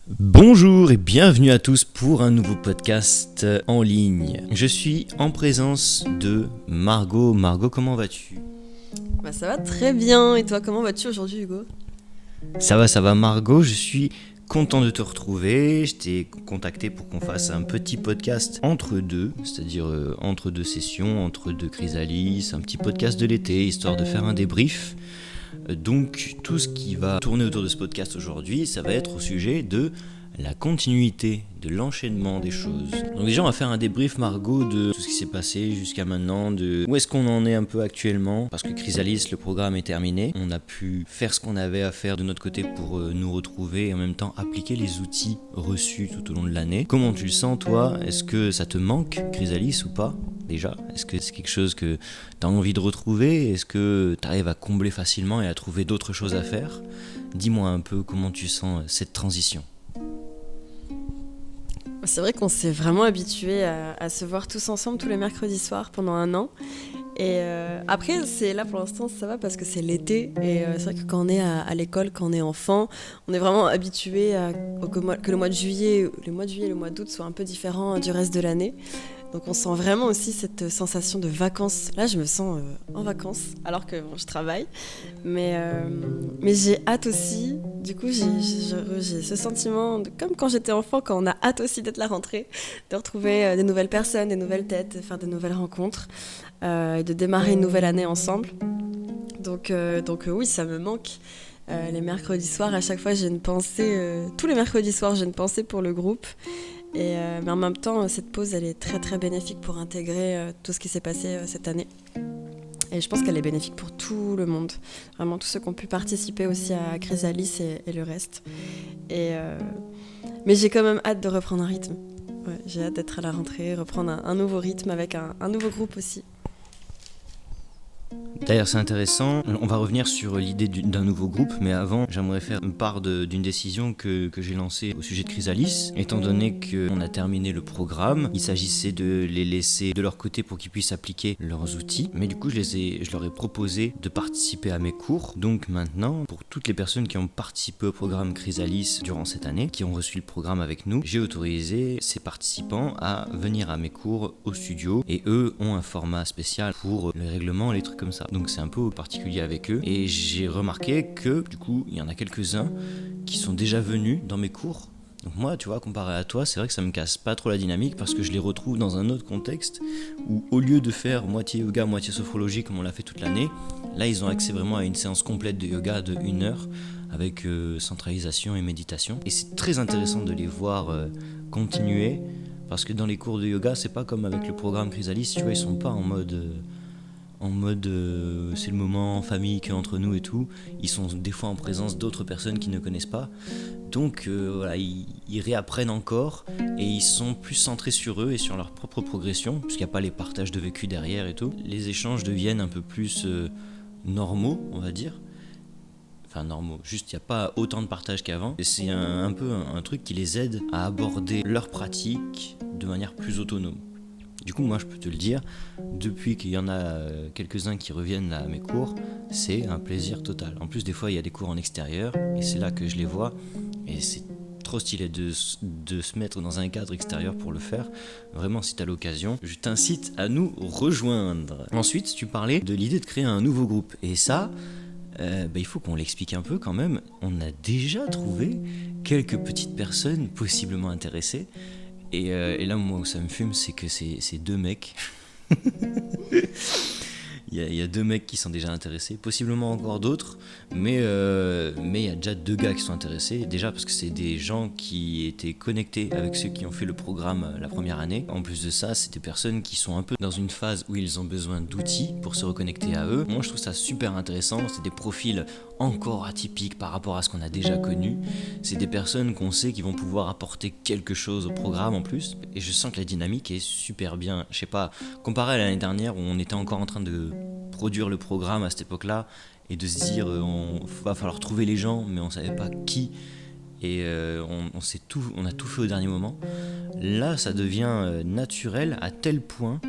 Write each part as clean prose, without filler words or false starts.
Bonjour et bienvenue à tous pour un nouveau podcast en ligne. Je suis en présence de Margot. Margot, comment vas-tu ? Ça va très bien, et toi comment vas-tu aujourd'hui Hugo ? Ça va Margot, je suis content de te retrouver. Je t'ai contacté pour qu'on fasse un petit podcast entre deux, c'est-à-dire entre deux sessions, entre deux chrysalis, un petit podcast de l'été, histoire de faire un débrief. Donc tout ce qui va tourner autour de ce podcast aujourd'hui, ça va être au sujet de la continuité, de l'enchaînement des choses. Donc déjà on va faire un débrief Margot de tout ce qui s'est passé jusqu'à maintenant, de où est-ce qu'on en est un peu actuellement, parce que Chrysalis, le programme est terminé, on a pu faire ce qu'on avait à faire de notre côté pour nous retrouver et en même temps appliquer les outils reçus tout au long de l'année. Comment tu le sens toi ? Est-ce que ça te manque Chrysalis ou pas ? Déjà, est-ce que c'est quelque chose que tu as envie de retrouver ? Est-ce que tu arrives à combler facilement et à trouver d'autres choses à faire ? Dis-moi un peu comment tu sens cette transition. C'est vrai qu'on s'est vraiment habitué à se voir tous ensemble tous les mercredis soirs pendant un an. Et après, c'est là pour l'instant, ça va parce que c'est l'été. Et c'est vrai que quand on est à l'école, quand on est enfant, on est vraiment habitué que le mois de juillet, le mois d'août soient un peu différents du reste de l'année. Donc on sent vraiment aussi cette sensation de vacances. Là, je me sens en vacances, alors que je travaille. Mais j'ai hâte aussi. Du coup, j'ai ce sentiment, comme quand j'étais enfant, quand on a hâte aussi d'être la rentrée, de retrouver des nouvelles personnes, des nouvelles têtes, de faire de nouvelles rencontres, et de démarrer une nouvelle année ensemble. Donc oui, ça me manque. Les mercredis soirs, à chaque fois, j'ai une pensée. Tous les mercredis soirs, j'ai une pensée pour le groupe. Mais en même temps, cette pause, elle est très très bénéfique pour intégrer tout ce qui s'est passé cette année. Et je pense qu'elle est bénéfique pour tout le monde. Vraiment, tous ceux qui ont pu participer aussi à Chrysalis et le reste. Mais j'ai quand même hâte de reprendre un rythme. Ouais, j'ai hâte d'être à la rentrée, reprendre un nouveau rythme avec un nouveau groupe aussi. D'ailleurs c'est intéressant, on va revenir sur l'idée d'un nouveau groupe, mais avant j'aimerais faire une part d'une décision que j'ai lancée au sujet de Chrysalis. Étant donné qu'on a terminé le programme, il s'agissait de les laisser de leur côté pour qu'ils puissent appliquer leurs outils, mais du coup je leur ai proposé de participer à mes cours. Donc maintenant, pour toutes les personnes qui ont participé au programme Chrysalis durant cette année, qui ont reçu le programme avec nous, j'ai autorisé ces participants à venir à mes cours au studio, et eux ont un format spécial pour les règlements et les trucs comme ça. Donc c'est un peu particulier avec eux. Et j'ai remarqué que du coup, il y en a quelques-uns qui sont déjà venus dans mes cours. Donc moi, tu vois, comparé à toi, c'est vrai que ça me casse pas trop la dynamique parce que je les retrouve dans un autre contexte où au lieu de faire moitié yoga, moitié sophrologie comme on l'a fait toute l'année, là ils ont accès vraiment à une séance complète de yoga de 1 heure avec centralisation et méditation. Et c'est très intéressant de les voir continuer parce que dans les cours de yoga, c'est pas comme avec le programme Chrysalis, tu vois, ils sont pas en mode c'est le moment en famille qu'entre nous et tout. Ils sont des fois en présence d'autres personnes qu'ils ne connaissent pas. Donc voilà, ils réapprennent encore et ils sont plus centrés sur eux et sur leur propre progression, puisqu'il n'y a pas les partages de vécu derrière et tout. Les échanges deviennent un peu plus normaux, on va dire. Enfin normaux, juste il n'y a pas autant de partage qu'avant. Et c'est un peu un truc qui les aide à aborder leur pratique de manière plus autonome. Du coup, moi, je peux te le dire, depuis qu'il y en a quelques-uns qui reviennent à mes cours, c'est un plaisir total. En plus, des fois, il y a des cours en extérieur, et c'est là que je les vois, et c'est trop stylé de se mettre dans un cadre extérieur pour le faire. Vraiment, si tu as l'occasion, je t'incite à nous rejoindre. Ensuite, tu parlais de l'idée de créer un nouveau groupe, et ça, il faut qu'on l'explique un peu quand même. On a déjà trouvé quelques petites personnes possiblement intéressées. Et là, moi, où ça me fume, c'est que c'est 2 mecs. Il y a 2 mecs qui sont déjà intéressés, possiblement encore d'autres, mais il y a déjà 2 gars qui sont intéressés. Déjà parce que c'est des gens qui étaient connectés avec ceux qui ont fait le programme la première année. En plus de ça, c'est des personnes qui sont un peu dans une phase où ils ont besoin d'outils pour se reconnecter à eux. Moi, je trouve ça super intéressant. C'est des profils encore atypiques par rapport à ce qu'on a déjà connu. C'est des personnes qu'on sait qui vont pouvoir apporter quelque chose au programme en plus. Et je sens que la dynamique est super bien. Je sais pas, comparé à l'année dernière où on était encore en train de produire le programme à cette époque-là et de se dire on va falloir trouver les gens, mais on savait pas qui. Et on a tout fait au dernier moment. Là, ça devient naturel à tel point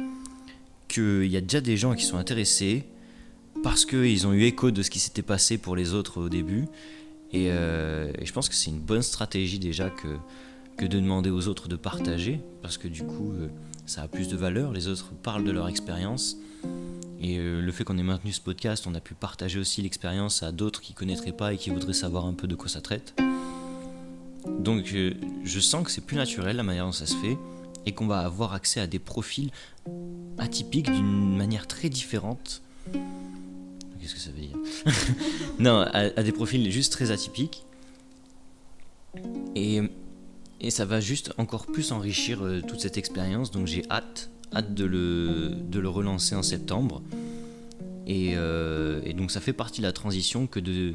qu'il y a déjà des gens qui sont intéressés parce qu'ils ont eu écho de ce qui s'était passé pour les autres au début. Et je pense que c'est une bonne stratégie déjà que de demander aux autres de partager, parce que du coup ça a plus de valeur, les autres parlent de leur expérience, et le fait qu'on ait maintenu ce podcast, on a pu partager aussi l'expérience à d'autres qui connaîtraient pas et qui voudraient savoir un peu de quoi ça traite. Donc je sens que c'est plus naturel la manière dont ça se fait, et qu'on va avoir accès à des profils atypiques d'une manière très différente. Qu'est-ce que ça veut dire? Non, à des profils juste très atypiques. Et ça va juste encore plus enrichir toute cette expérience. Donc j'ai hâte de le relancer en septembre. Et donc ça fait partie de la transition que de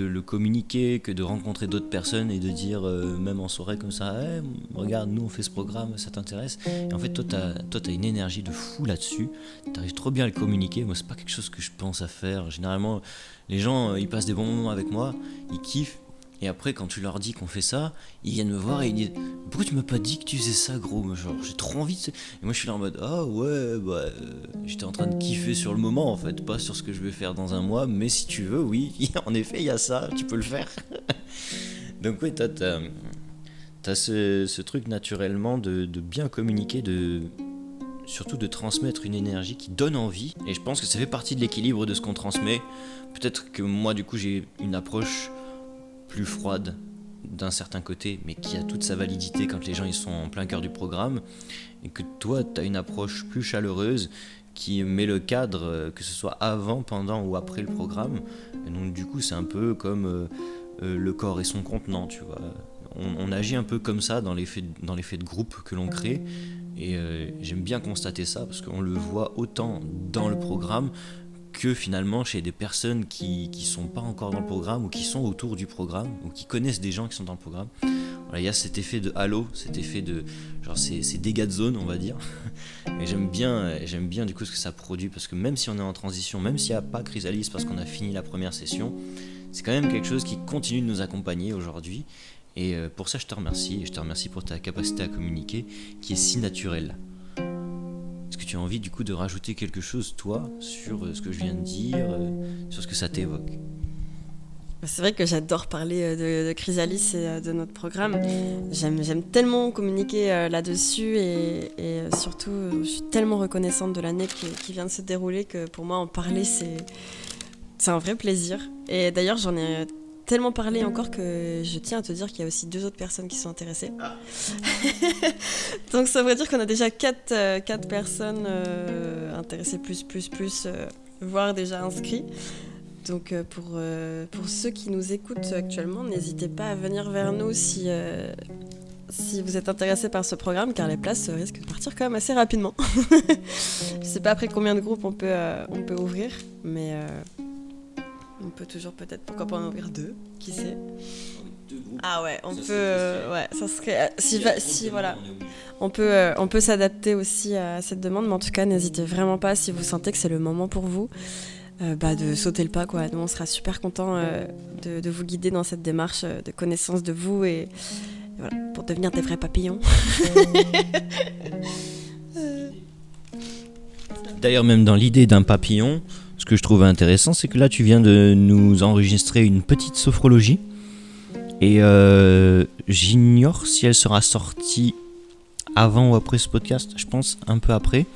le communiquer, que de rencontrer d'autres personnes et de dire, même en soirée comme ça, hey, regarde, nous on fait ce programme, ça t'intéresse? Et en fait toi t'as une énergie de fou là-dessus, t'arrives trop bien à le communiquer. Moi c'est pas quelque chose que je pense à faire. Généralement les gens ils passent des bons moments avec moi, ils kiffent. Et après, quand tu leur dis qu'on fait ça, ils viennent me voir et ils disent « Pourquoi tu m'as pas dit que tu faisais ça, gros ?» Genre, j'ai trop envie de... Et moi, je suis là en mode « Ah ouais, bah... j'étais en train de kiffer sur le moment, en fait, pas sur ce que je vais faire dans un mois, mais si tu veux, oui, en effet, il y a ça, tu peux le faire. » Donc oui, t'as ce truc naturellement de bien communiquer, surtout de transmettre une énergie qui donne envie. Et je pense que ça fait partie de l'équilibre de ce qu'on transmet. Peut-être que moi, du coup, j'ai une approche plus froide d'un certain côté, mais qui a toute sa validité quand les gens ils sont en plein cœur du programme, et que toi tu as une approche plus chaleureuse qui met le cadre, que ce soit avant, pendant ou après le programme. Et donc du coup c'est un peu comme le corps et son contenant, tu vois. On agit un peu comme ça dans l'effet de groupe que l'on crée, et j'aime bien constater ça parce qu'on le voit autant dans le programme que finalement chez des personnes qui sont pas encore dans le programme ou qui sont autour du programme ou qui connaissent des gens qui sont dans le programme. Voilà, il y a cet effet de halo, cet effet de genre ces dégâts de zone, on va dire. Et j'aime bien du coup ce que ça produit, parce que même si on est en transition, même s'il n'y a pas Chrysalis parce qu'on a fini la première session, c'est quand même quelque chose qui continue de nous accompagner aujourd'hui. Et pour ça je te remercie, et je te remercie pour ta capacité à communiquer qui est si naturelle. Est-ce que tu as envie du coup de rajouter quelque chose, toi, sur ce que je viens de dire, sur ce que ça t'évoque? C'est vrai que j'adore parler de Chrysalis et de notre programme. J'aime tellement communiquer là-dessus, et surtout je suis tellement reconnaissante de l'année qui vient de se dérouler que pour moi en parler c'est un vrai plaisir. Et d'ailleurs j'en ai tellement parlé encore que je tiens à te dire qu'il y a aussi 2 autres personnes qui sont intéressées. Ah. Donc ça veut dire qu'on a déjà 4 personnes intéressées plus, voire déjà inscrits. Donc pour ceux qui nous écoutent actuellement, n'hésitez pas à venir vers nous si vous êtes intéressés par ce programme, car les places risquent de partir quand même assez rapidement. Je sais pas après combien de groupes on peut ouvrir, mais... on peut toujours peut-être, pourquoi pas en ouvrir 2, qui sait. 2 groupes. Ah ouais, on peut, ouais, ça serait, si voilà, on peut s'adapter aussi à cette demande, mais en tout cas, n'hésitez vraiment pas si vous sentez que c'est le moment pour vous, de sauter le pas, quoi. Nous, on sera super contents de vous guider dans cette démarche de connaissance de vous, et voilà, pour devenir des vrais papillons. D'ailleurs, même dans l'idée d'un papillon, ce que je trouve intéressant, c'est que là, tu viens de nous enregistrer une petite sophrologie. Et j'ignore si elle sera sortie avant ou après ce podcast. Je pense un peu après.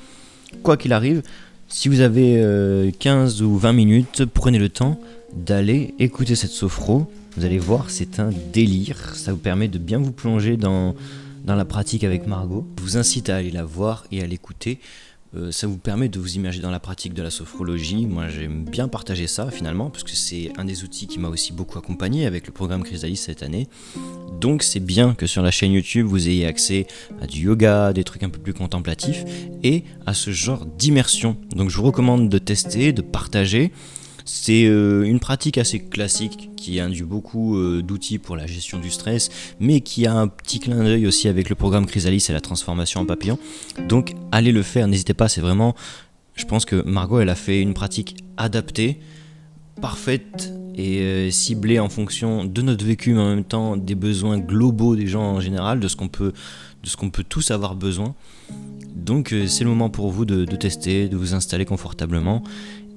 Quoi qu'il arrive, si vous avez 15 ou 20 minutes, prenez le temps d'aller écouter cette sophro. Vous allez voir, c'est un délire. Ça vous permet de bien vous plonger dans la pratique avec Margot. Je vous incite à aller la voir et à l'écouter. Ça vous permet de vous immerger dans la pratique de la sophrologie. Moi j'aime bien partager ça finalement, parce que c'est un des outils qui m'a aussi beaucoup accompagné avec le programme Chrysalis cette année. Donc c'est bien que sur la chaîne YouTube vous ayez accès à du yoga, des trucs un peu plus contemplatifs, et à ce genre d'immersion. Donc je vous recommande de tester, de partager. C'est une pratique assez classique qui induit beaucoup d'outils pour la gestion du stress, mais qui a un petit clin d'œil aussi avec le programme Chrysalis et la transformation en papillon. Donc allez le faire, n'hésitez pas, c'est vraiment... Je pense que Margot, elle a fait une pratique adaptée, parfaite et ciblée en fonction de notre vécu, mais en même temps des besoins globaux des gens en général, de ce qu'on peut tous avoir besoin. Donc c'est le moment pour vous de tester, de vous installer confortablement,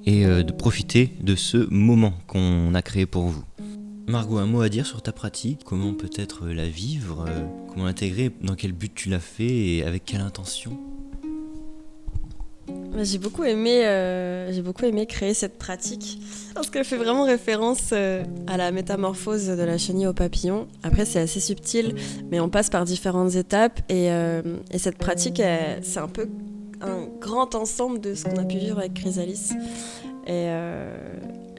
et de profiter de ce moment qu'on a créé pour vous. Margot, un mot à dire sur ta pratique? Comment peut-être la vivre? Comment l'intégrer? Dans quel but tu l'as fait et avec quelle intention? J'ai beaucoup aimé créer cette pratique parce qu'elle fait vraiment référence à la métamorphose de la chenille au papillon. Après, c'est assez subtil, mais on passe par différentes étapes et cette pratique, c'est un peu un grand ensemble de ce qu'on a pu vivre avec Chrysalis. Et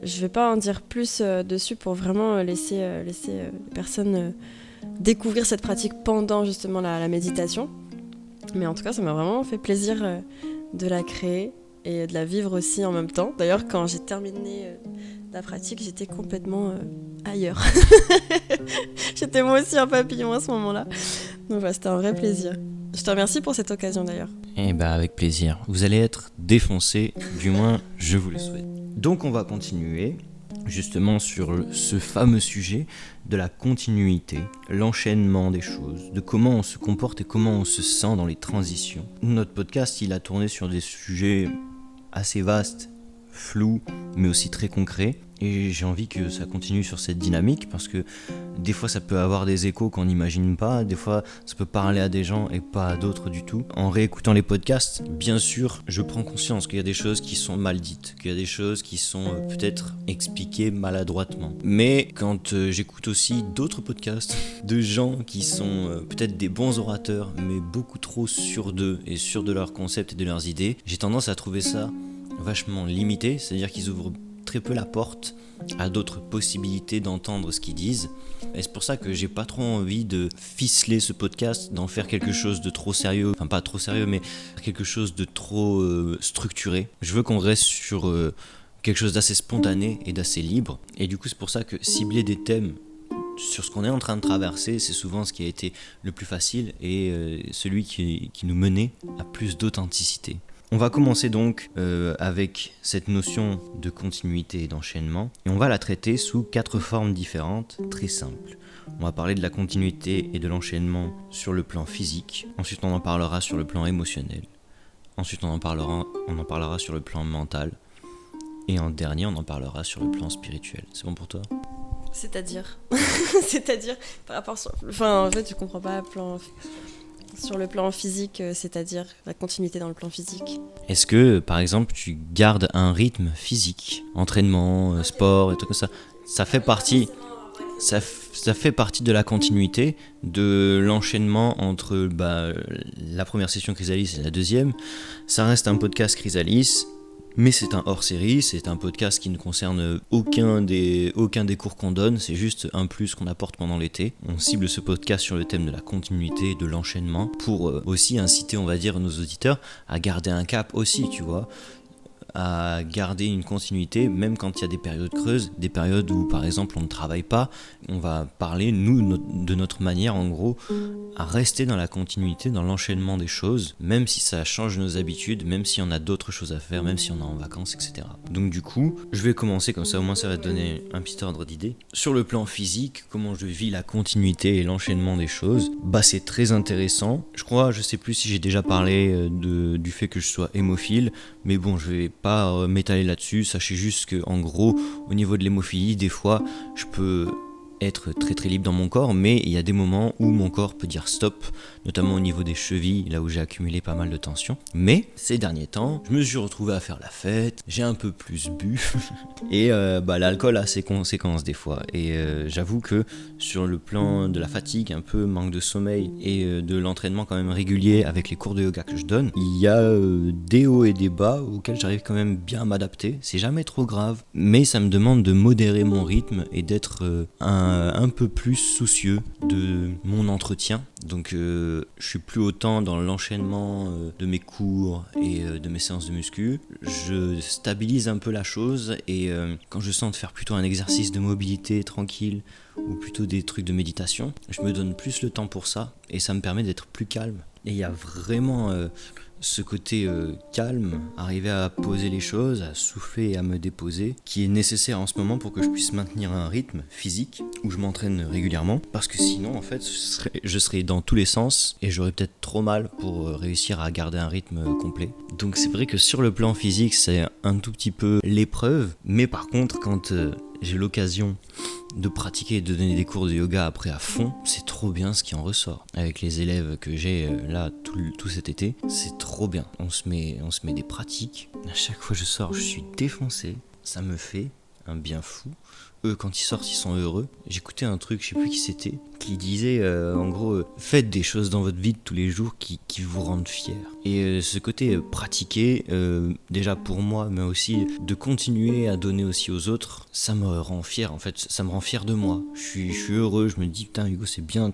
je vais pas en dire plus dessus pour vraiment laisser les personnes découvrir cette pratique pendant justement la méditation. Mais en tout cas, ça m'a vraiment fait plaisir de la créer et de la vivre aussi en même temps. D'ailleurs, quand j'ai terminé la pratique, j'étais complètement ailleurs. J'étais moi aussi un papillon à ce moment-là. Donc voilà, c'était un vrai plaisir. Je te remercie pour cette occasion d'ailleurs. Eh ben avec plaisir. Vous allez être défoncés, du moins je vous le souhaite. Donc on va continuer justement sur ce fameux sujet de la continuité, l'enchaînement des choses, de comment on se comporte et comment on se sent dans les transitions. Notre podcast, il a tourné sur des sujets assez vastes, flous, mais aussi très concrets. Et j'ai envie que ça continue sur cette dynamique parce que des fois ça peut avoir des échos qu'on n'imagine pas, des fois ça peut parler à des gens et pas à d'autres du tout. En réécoutant les podcasts, bien sûr, je prends conscience qu'il y a des choses qui sont mal dites, qu'il y a des choses qui sont peut-être expliquées maladroitement. Mais quand j'écoute aussi d'autres podcasts de gens qui sont peut-être des bons orateurs, mais beaucoup trop sûrs d'eux et sûrs de leurs concepts et de leurs idées, j'ai tendance à trouver ça vachement limité, c'est-à-dire qu'ils ouvrent très peu la porte à d'autres possibilités d'entendre ce qu'ils disent. Et c'est pour ça que j'ai pas trop envie de ficeler ce podcast, d'en faire quelque chose de trop sérieux, enfin pas trop sérieux, mais quelque chose de trop structuré. Je veux qu'on reste sur quelque chose d'assez spontané et d'assez libre. Et du coup, c'est pour ça que cibler des thèmes sur ce qu'on est en train de traverser, c'est souvent ce qui a été le plus facile et celui qui nous menait à plus d'authenticité. On va commencer donc avec cette notion de continuité et d'enchaînement et on va la traiter sous 4 formes différentes, très simples. On va parler de la continuité et de l'enchaînement sur le plan physique, ensuite on en parlera sur le plan émotionnel, ensuite on en parlera sur le plan mental et en dernier on en parlera sur le plan spirituel. C'est bon pour toi ? C'est-à-dire par rapport en fait tu comprends pas sur le plan physique, c'est-à-dire la continuité dans le plan physique. Est-ce que, par exemple, tu gardes un rythme physique, entraînement, sport et tout comme ça, ça fait partie de la continuité, de l'enchaînement entre la première session Chrysalis et la deuxième. Ça reste un podcast Chrysalis, mais c'est un hors-série, c'est un podcast qui ne concerne aucun des cours qu'on donne, c'est juste un plus qu'on apporte pendant l'été. On cible ce podcast sur le thème de la continuité et de l'enchaînement pour aussi inciter, on va dire, nos auditeurs à garder un cap aussi, tu vois, à garder une continuité même quand il y a des périodes creuses, des périodes où par exemple on ne travaille pas. On va parler, nous, de notre manière en gros, à rester dans la continuité, dans l'enchaînement des choses, même si ça change nos habitudes, même si on a d'autres choses à faire, même si on est en vacances, etc. Donc du coup, je vais commencer comme ça, au moins ça va te donner un petit ordre d'idée. Sur le plan physique, comment je vis la continuité et l'enchaînement des choses, c'est très intéressant. Je sais plus si j'ai déjà parlé du fait que je sois hémophile, mais bon, je vais pas m'étaler là-dessus. Sachez juste que en gros, au niveau de l'hémophilie, des fois, je peux être très très libre dans mon corps, mais il y a des moments où mon corps peut dire stop, notamment au niveau des chevilles, là où j'ai accumulé pas mal de tension. Mais ces derniers temps, je me suis retrouvé à faire la fête, j'ai un peu plus bu, et l'alcool a ses conséquences des fois. Et j'avoue que sur le plan de la fatigue, un peu manque de sommeil, et de l'entraînement quand même régulier avec les cours de yoga que je donne, il y a des hauts et des bas auxquels j'arrive quand même bien à m'adapter. C'est jamais trop grave, mais ça me demande de modérer mon rythme et d'être un peu plus soucieux de mon entretien. Donc je suis plus autant dans l'enchaînement de mes cours et de mes séances de muscu. Je stabilise un peu la chose et quand je sens de faire plutôt un exercice de mobilité tranquille ou plutôt des trucs de méditation, je me donne plus le temps pour ça et ça me permet d'être plus calme. Et il y a vraiment ce côté calme, arriver à poser les choses, à souffler et à me déposer, qui est nécessaire en ce moment pour que je puisse maintenir un rythme physique où je m'entraîne régulièrement, parce que sinon en fait je serais dans tous les sens et j'aurais peut-être trop mal pour réussir à garder un rythme complet. Donc c'est vrai que sur le plan physique c'est un tout petit peu l'épreuve, mais par contre quand j'ai l'occasion de pratiquer et de donner des cours de yoga après à fond, c'est trop bien ce qui en ressort. Avec les élèves que j'ai là tout cet été, c'est trop bien. On se met des pratiques. À chaque fois que je sors, je suis défoncé. Ça me fait un bien fou. Eux, quand ils sortent, ils sont heureux. J'écoutais un truc, je sais plus qui c'était, qui disait en gros, faites des choses dans votre vie de tous les jours qui vous rendent fiers. Et ce côté pratiquer, déjà pour moi, mais aussi de continuer à donner aussi aux autres, ça me rend fier en fait, ça me rend fier de moi. Je suis heureux, je me dis putain Hugo, c'est bien,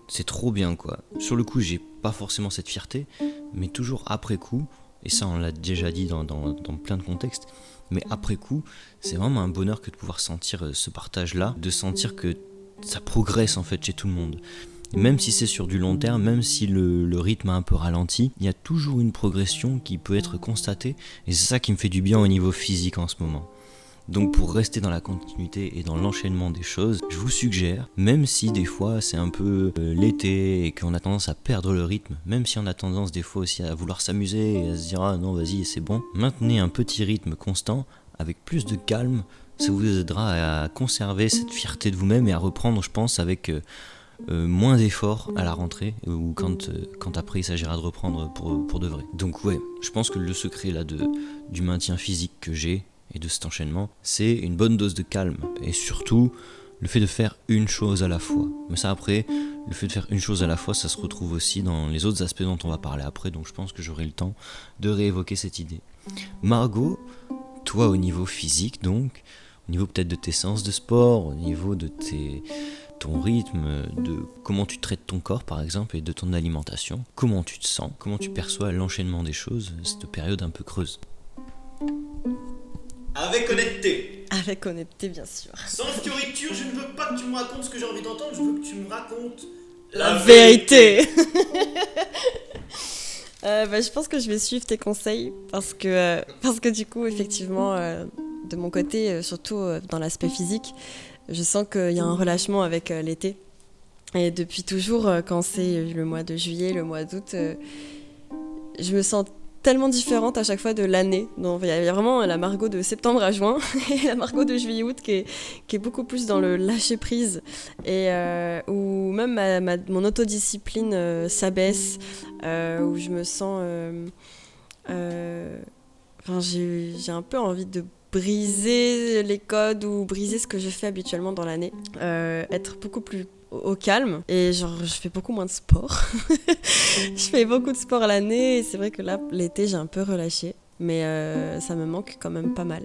c'est trop bien quoi. Sur le coup, j'ai pas forcément cette fierté, mais toujours après coup, et ça on l'a déjà dit dans plein de contextes, mais après coup, c'est vraiment un bonheur que de pouvoir sentir ce partage-là, de sentir que ça progresse en fait chez tout le monde. Et même si c'est sur du long terme, même si le rythme a un peu ralenti, il y a toujours une progression qui peut être constatée, et c'est ça qui me fait du bien au niveau physique en ce moment. Donc pour rester dans la continuité et dans l'enchaînement des choses, je vous suggère, même si des fois c'est un peu l'été et qu'on a tendance à perdre le rythme, même si on a tendance des fois aussi à vouloir s'amuser et à se dire ah non vas-y c'est bon, maintenez un petit rythme constant avec plus de calme, ça vous aidera à conserver cette fierté de vous-même et à reprendre je pense avec moins d'efforts à la rentrée ou quand après il s'agira de reprendre pour de vrai. Donc ouais, je pense que le secret là du maintien physique que j'ai et de cet enchaînement, c'est une bonne dose de calme et surtout le fait de faire une chose à la fois. Mais ça après, le fait de faire une chose à la fois, ça se retrouve aussi dans les autres aspects dont on va parler après, donc je pense que j'aurai le temps de réévoquer cette idée. Margot, toi au niveau physique donc, au niveau peut-être de tes séances de sport, au niveau de ton rythme, de comment tu traites ton corps par exemple et de ton alimentation, comment tu te sens, comment tu perçois l'enchaînement des choses, cette période un peu creuse. Avec honnêteté. Avec honnêteté, bien sûr. Sans fioriture, je ne veux pas que tu me racontes ce que j'ai envie d'entendre, je veux que tu me racontes la vérité. Je pense que je vais suivre tes conseils parce que du coup, effectivement, de mon côté, surtout dans l'aspect physique, je sens qu'il y a un relâchement avec l'été. Et depuis toujours, quand c'est le mois de juillet, le mois d'août, je me sens tellement différente à chaque fois de l'année. Donc il y a vraiment la Margot de septembre à juin et la Margot de juillet-août qui est beaucoup plus dans le lâcher-prise et où même mon autodiscipline s'abaisse, où je me sens... j'ai un peu envie de briser les codes ou briser ce que je fais habituellement dans l'année. Être beaucoup plus au calme et je fais beaucoup moins de sport. Je fais beaucoup de sport l'année et c'est vrai que là l'été j'ai un peu relâché mais ça me manque quand même pas mal.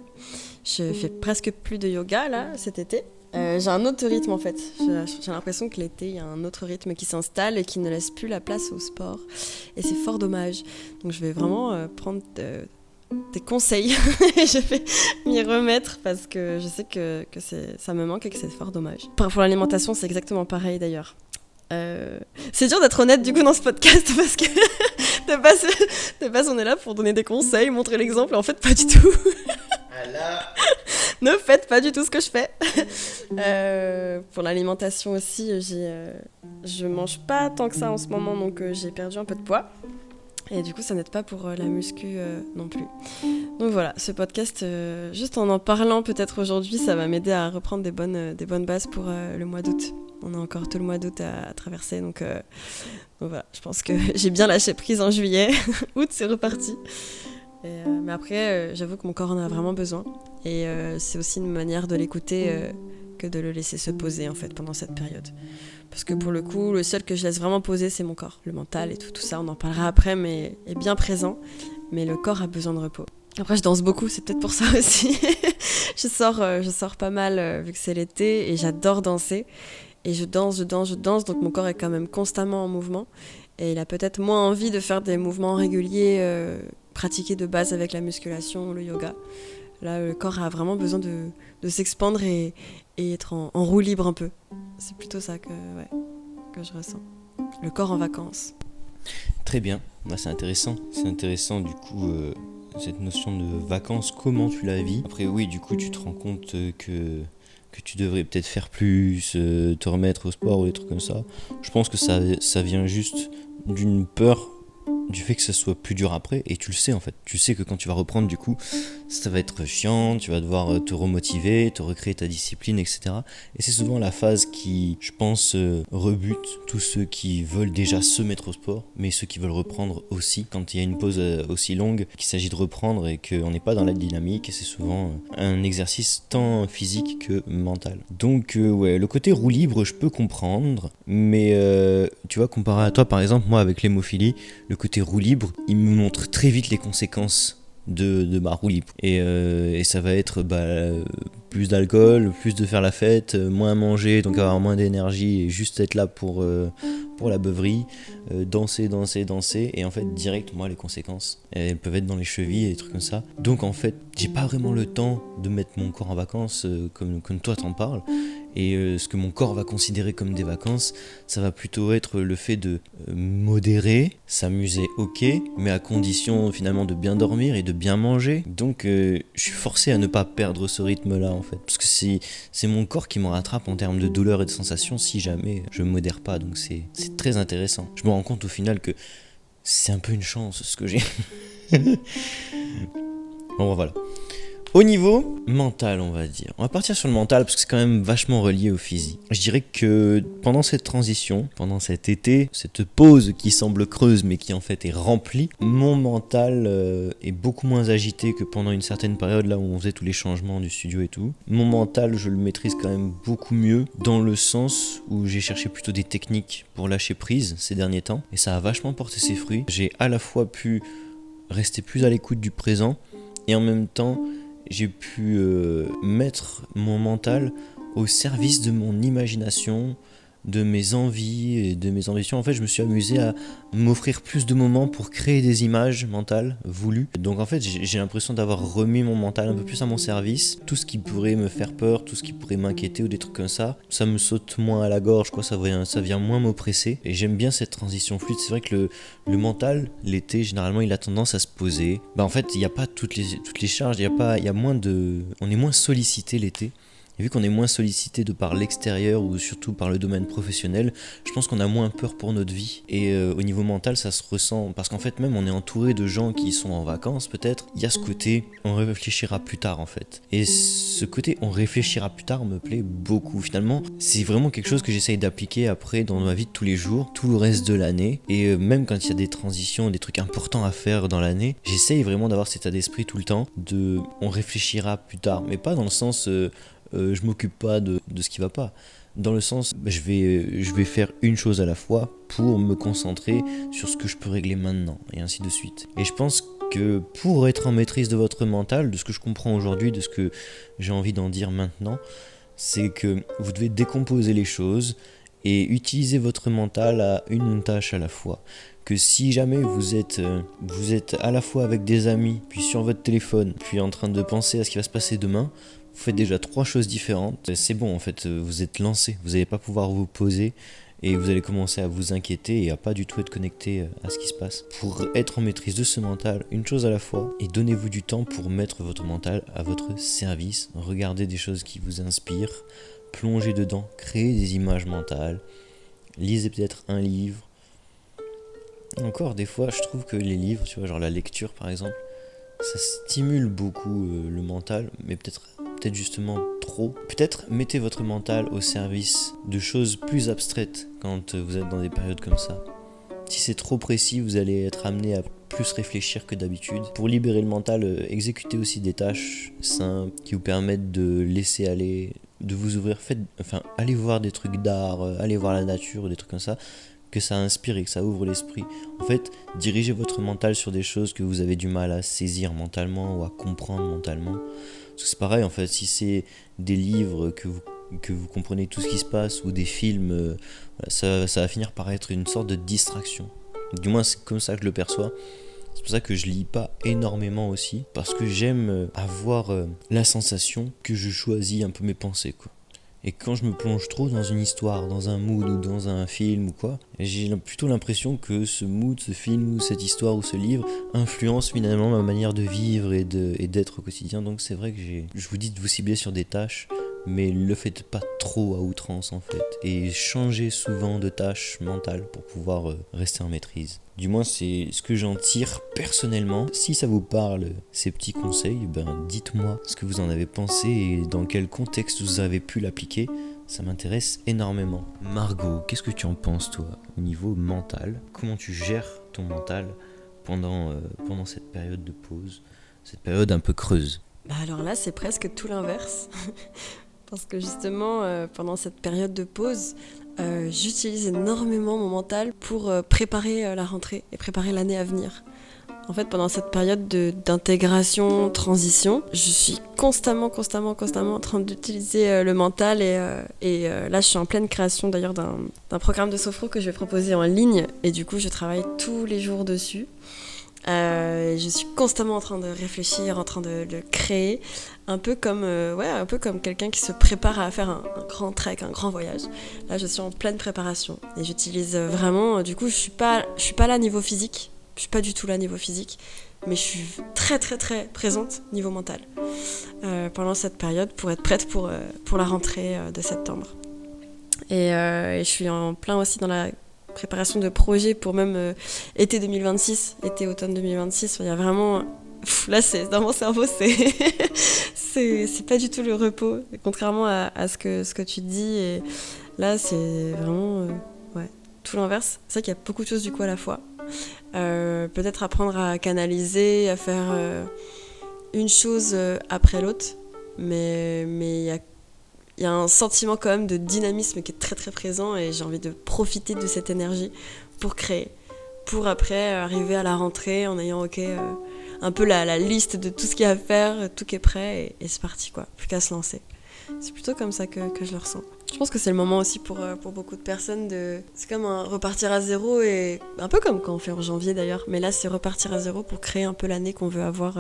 Je fais presque plus de yoga là cet été. J'ai un autre rythme en fait. J'ai l'impression que l'été il y a un autre rythme qui s'installe et qui ne laisse plus la place au sport et c'est fort dommage. Donc je vais vraiment prendre tes conseils et je vais m'y remettre parce que je sais que ça me manque et que c'est fort dommage. Pour l'alimentation, c'est exactement pareil d'ailleurs. C'est dur d'être honnête du coup dans ce podcast parce que de base on est là pour donner des conseils, montrer l'exemple et en fait pas du tout. Ne faites pas du tout ce que je fais. Pour l'alimentation aussi, je mange pas tant que ça en ce moment donc j'ai perdu un peu de poids. Et du coup, ça n'aide pas pour la muscu non plus. Donc voilà, ce podcast, juste en parlant peut-être aujourd'hui, ça va m'aider à reprendre des bonnes bases pour le mois d'août. On a encore tout le mois d'août à traverser, donc voilà, je pense que j'ai bien lâché prise en juillet. Août, c'est reparti. Mais après, j'avoue que mon corps en a vraiment besoin. Et c'est aussi une manière de l'écouter que de le laisser se poser en fait pendant cette période. Parce que pour le coup, le seul que je laisse vraiment poser, c'est mon corps. Le mental et tout ça, on en parlera après, mais est bien présent. Mais le corps a besoin de repos. Après, je danse beaucoup, c'est peut-être pour ça aussi. je sors pas mal vu que c'est l'été et j'adore danser. Et je danse, donc mon corps est quand même constamment en mouvement. Et il a peut-être moins envie de faire des mouvements réguliers, pratiqués de base avec la musculation ou le yoga. Là, le corps a vraiment besoin de s'expandre et être en roue libre un peu. C'est plutôt ça que je ressens. Le corps en vacances. Très bien, c'est intéressant. C'est intéressant du coup cette notion de vacances, comment tu la vis. Après oui, du coup tu te rends compte que tu devrais peut-être faire plus, te remettre au sport ou des trucs comme ça. Je pense que ça vient juste d'une peur du fait que ça soit plus dur après, et tu le sais en fait. Tu sais que quand tu vas reprendre du coup, ça va être chiant, tu vas devoir te remotiver, te recréer ta discipline, etc. Et c'est souvent la phase qui, je pense, rebute tous ceux qui veulent déjà se mettre au sport, mais ceux qui veulent reprendre aussi, quand il y a une pause aussi longue, qu'il s'agit de reprendre et qu'on n'est pas dans la dynamique, et c'est souvent un exercice tant physique que mental. Donc ouais, le côté roue libre, je peux comprendre, mais tu vois, comparé à toi par exemple, moi avec l'hémophilie, le côté roue libre, il me montre très vite les conséquences de ma roue libre. Et ça va être plus d'alcool, plus de faire la fête, moins manger, donc avoir moins d'énergie et juste être là pour la beuverie, danser, et en fait direct, moi les conséquences, elles peuvent être dans les chevilles et des trucs comme ça. Donc en fait, j'ai pas vraiment le temps de mettre mon corps en vacances comme toi t'en parles. Et ce que mon corps va considérer comme des vacances, ça va plutôt être le fait de modérer, s'amuser, ok, mais à condition finalement de bien dormir et de bien manger. Donc je suis forcé à ne pas perdre ce rythme-là en fait, parce que c'est mon corps qui me rattrape en termes de douleur et de sensations si jamais je modère pas. Donc c'est très intéressant. Je me rends compte au final que c'est un peu une chance ce que j'ai. Bon voilà. Au niveau mental, on va dire. On va partir sur le mental parce que c'est quand même vachement relié au physique. Je dirais que pendant cette transition, pendant cet été, cette pause qui semble creuse mais qui en fait est remplie, mon mental est beaucoup moins agité que pendant une certaine période là où on faisait tous les changements du studio et tout. Mon mental, je le maîtrise quand même beaucoup mieux dans le sens où j'ai cherché plutôt des techniques pour lâcher prise ces derniers temps et ça a vachement porté ses fruits. J'ai à la fois pu rester plus à l'écoute du présent et en même temps j'ai pu mettre mon mental au service de mon imagination, de mes envies et de mes ambitions. En fait, je me suis amusé à m'offrir plus de moments pour créer des images mentales voulues. Donc en fait, j'ai l'impression d'avoir remis mon mental un peu plus à mon service. Tout ce qui pourrait me faire peur, tout ce qui pourrait m'inquiéter ou des trucs comme ça me saute moins à la gorge, quoi. Ça vient moins m'oppresser. Et j'aime bien cette transition fluide. C'est vrai que le mental, l'été, généralement, il a tendance à se poser. En fait, il n'y a pas toutes les charges, on est moins sollicité l'été. Et vu qu'on est moins sollicité de par l'extérieur ou surtout par le domaine professionnel, je pense qu'on a moins peur pour notre vie. Et au niveau mental, ça se ressent parce qu'en fait, même on est entouré de gens qui sont en vacances peut-être. Il y a ce côté, on réfléchira plus tard en fait. Et ce côté, on réfléchira plus tard me plaît beaucoup. Finalement, c'est vraiment quelque chose que j'essaye d'appliquer après dans ma vie de tous les jours, tout le reste de l'année. Et même quand il y a des transitions, des trucs importants à faire dans l'année, j'essaye vraiment d'avoir cet état d'esprit tout le temps de on réfléchira plus tard. Mais pas dans le sens... je m'occupe pas de ce qui va pas. Dans le sens, je vais faire une chose à la fois pour me concentrer sur ce que je peux régler maintenant, et ainsi de suite. Et je pense que pour être en maîtrise de votre mental, de ce que je comprends aujourd'hui, de ce que j'ai envie d'en dire maintenant, c'est que vous devez décomposer les choses et utiliser votre mental à une tâche à la fois. Que si jamais vous êtes à la fois avec des amis, puis sur votre téléphone, puis en train de penser à ce qui va se passer demain, vous faites déjà 3 choses différentes. C'est bon en fait, vous êtes lancé, vous n'allez pas pouvoir vous poser et vous allez commencer à vous inquiéter et à pas du tout être connecté à ce qui se passe. Pour être en maîtrise de ce mental, une chose à la fois, et donnez-vous du temps pour mettre votre mental à votre service. Regardez des choses qui vous inspirent, plongez dedans, créez des images mentales, lisez peut-être un livre. Encore des fois, je trouve que les livres, tu vois, genre la lecture par exemple, ça stimule beaucoup le mental, mais peut-être justement trop. Peut-être mettez votre mental au service de choses plus abstraites quand vous êtes dans des périodes comme ça. Si c'est trop précis, vous allez être amené à plus réfléchir que d'habitude. Pour libérer le mental, exécutez aussi des tâches simples qui vous permettent de laisser aller, de vous ouvrir. Allez voir des trucs d'art, allez voir la nature, des trucs comme ça, que ça inspire et que ça ouvre l'esprit. En fait, dirigez votre mental sur des choses que vous avez du mal à saisir mentalement ou à comprendre mentalement. Parce que c'est pareil en fait, si c'est des livres que vous comprenez tout ce qui se passe ou des films, ça va finir par être une sorte de distraction. Du moins c'est comme ça que je le perçois. C'est pour ça que je lis pas énormément aussi, parce que j'aime avoir la sensation que je choisis un peu mes pensées, quoi. Et quand je me plonge trop dans une histoire, dans un mood ou dans un film ou quoi, j'ai plutôt l'impression que ce mood, ce film ou cette histoire ou ce livre influence finalement ma manière de vivre et d'être au quotidien. Donc c'est vrai que je vous dis de vous cibler sur des tâches mais le faites pas trop à outrance en fait, et changez souvent de tâche mentale pour pouvoir rester en maîtrise. Du moins c'est ce que j'en tire personnellement. Si ça vous parle, ces petits conseils, dites-moi ce que vous en avez pensé et dans quel contexte vous avez pu l'appliquer. Ça m'intéresse énormément. Margot, qu'est-ce que tu en penses toi, au niveau mental? Comment tu gères ton mental pendant cette période de pause, cette période un peu creuse? Alors là, c'est presque tout l'inverse. Parce que justement, pendant cette période de pause, j'utilise énormément mon mental pour préparer la rentrée et préparer l'année à venir. En fait, pendant cette période d'intégration, transition, je suis constamment en train d'utiliser le mental et là, je suis en pleine création d'ailleurs d'un programme de sophro que je vais proposer en ligne et du coup, je travaille tous les jours dessus. Je suis constamment en train de réfléchir, en train de créer, un peu comme quelqu'un qui se prépare à faire un grand trek, un grand voyage. Là, je suis en pleine préparation et j'utilise vraiment. Du coup, je suis pas là niveau physique. Je suis pas du tout là niveau physique, mais je suis très présente niveau mental pendant cette période pour être prête pour la rentrée de septembre. Et je suis en plein aussi dans la préparation de projets pour même automne 2026. Il y a vraiment... là, dans mon cerveau, c'est pas du tout le repos, contrairement à ce que tu dis. Et là, c'est vraiment tout l'inverse. C'est vrai qu'il y a beaucoup de choses du coup à la fois. Peut-être apprendre à canaliser, à faire une chose après l'autre, mais il y a un sentiment quand même de dynamisme qui est très présent et j'ai envie de profiter de cette énergie pour créer, pour après arriver à la rentrée en ayant un peu la liste de tout ce qu'il y a à faire, tout qui est prêt et c'est parti quoi, plus qu'à se lancer. C'est plutôt comme ça que je le ressens. Je pense que c'est le moment aussi pour beaucoup de personnes c'est comme un repartir à zéro et un peu comme quand on fait en janvier d'ailleurs, mais là c'est repartir à zéro pour créer un peu l'année qu'on veut avoir,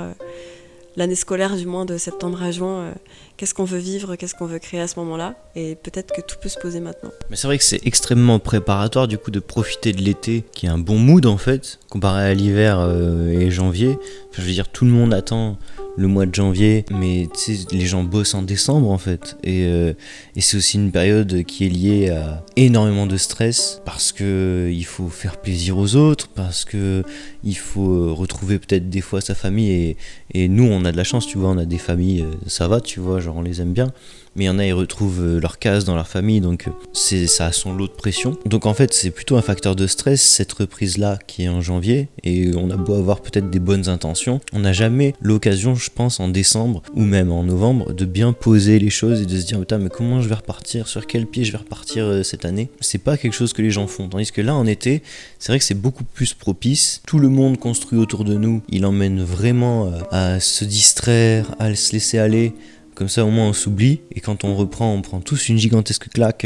l'année scolaire du moins de septembre à juin, qu'est-ce qu'on veut vivre, qu'est-ce qu'on veut créer à ce moment-là et peut-être que tout peut se poser maintenant. Mais c'est vrai que c'est extrêmement préparatoire du coup de profiter de l'été qui est un bon mood en fait, comparé à l'hiver et janvier. Enfin, je veux dire tout le monde attend le mois de janvier, mais tu sais, les gens bossent en décembre en fait, et c'est aussi une période qui est liée à énormément de stress parce que il faut faire plaisir aux autres, parce que il faut retrouver peut-être des fois sa famille et nous on a de la chance, tu vois, on a des familles, ça va, tu vois, genre on les aime bien. Mais il y en a, ils retrouvent leur case dans leur famille, donc ça a son lot de pression. Donc en fait, c'est plutôt un facteur de stress, cette reprise-là qui est en janvier, et on a beau avoir peut-être des bonnes intentions, on n'a jamais l'occasion, je pense, en décembre, ou même en novembre, de bien poser les choses et de se dire, putain, mais comment je vais repartir, sur quel pied je vais repartir cette année. C'est pas quelque chose que les gens font, tandis que là, en été, c'est vrai que c'est beaucoup plus propice. Tout le monde construit autour de nous, il emmène vraiment à se distraire, à se laisser aller. Comme ça au moins on s'oublie et quand on reprend, on prend tous une gigantesque claque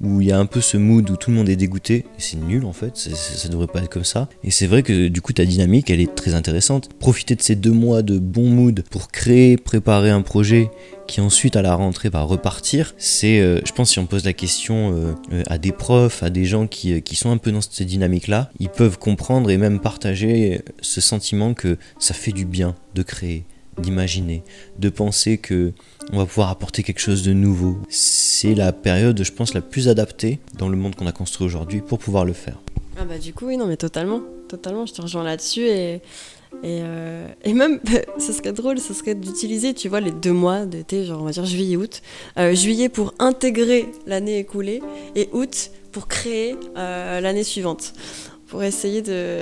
où il y a un peu ce mood où tout le monde est dégoûté. Et c'est nul en fait, ça devrait pas être comme ça. Et c'est vrai que du coup ta dynamique elle est très intéressante. Profiter de ces 2 mois de bon mood pour créer, préparer un projet qui ensuite à la rentrée va repartir. C'est, je pense si on pose la question à des profs, à des gens qui sont un peu dans cette dynamique là, ils peuvent comprendre et même partager ce sentiment que ça fait du bien de créer, d'imaginer, de penser que on va pouvoir apporter quelque chose de nouveau. C'est la période, je pense, la plus adaptée dans le monde qu'on a construit aujourd'hui pour pouvoir le faire. Ah bah du coup oui, non mais totalement, je te rejoins là-dessus et même, ça serait drôle, ça serait d'utiliser, tu vois, les 2 mois d'été, genre on va dire juillet-août. Juillet pour intégrer l'année écoulée et août pour créer l'année suivante. Pour essayer de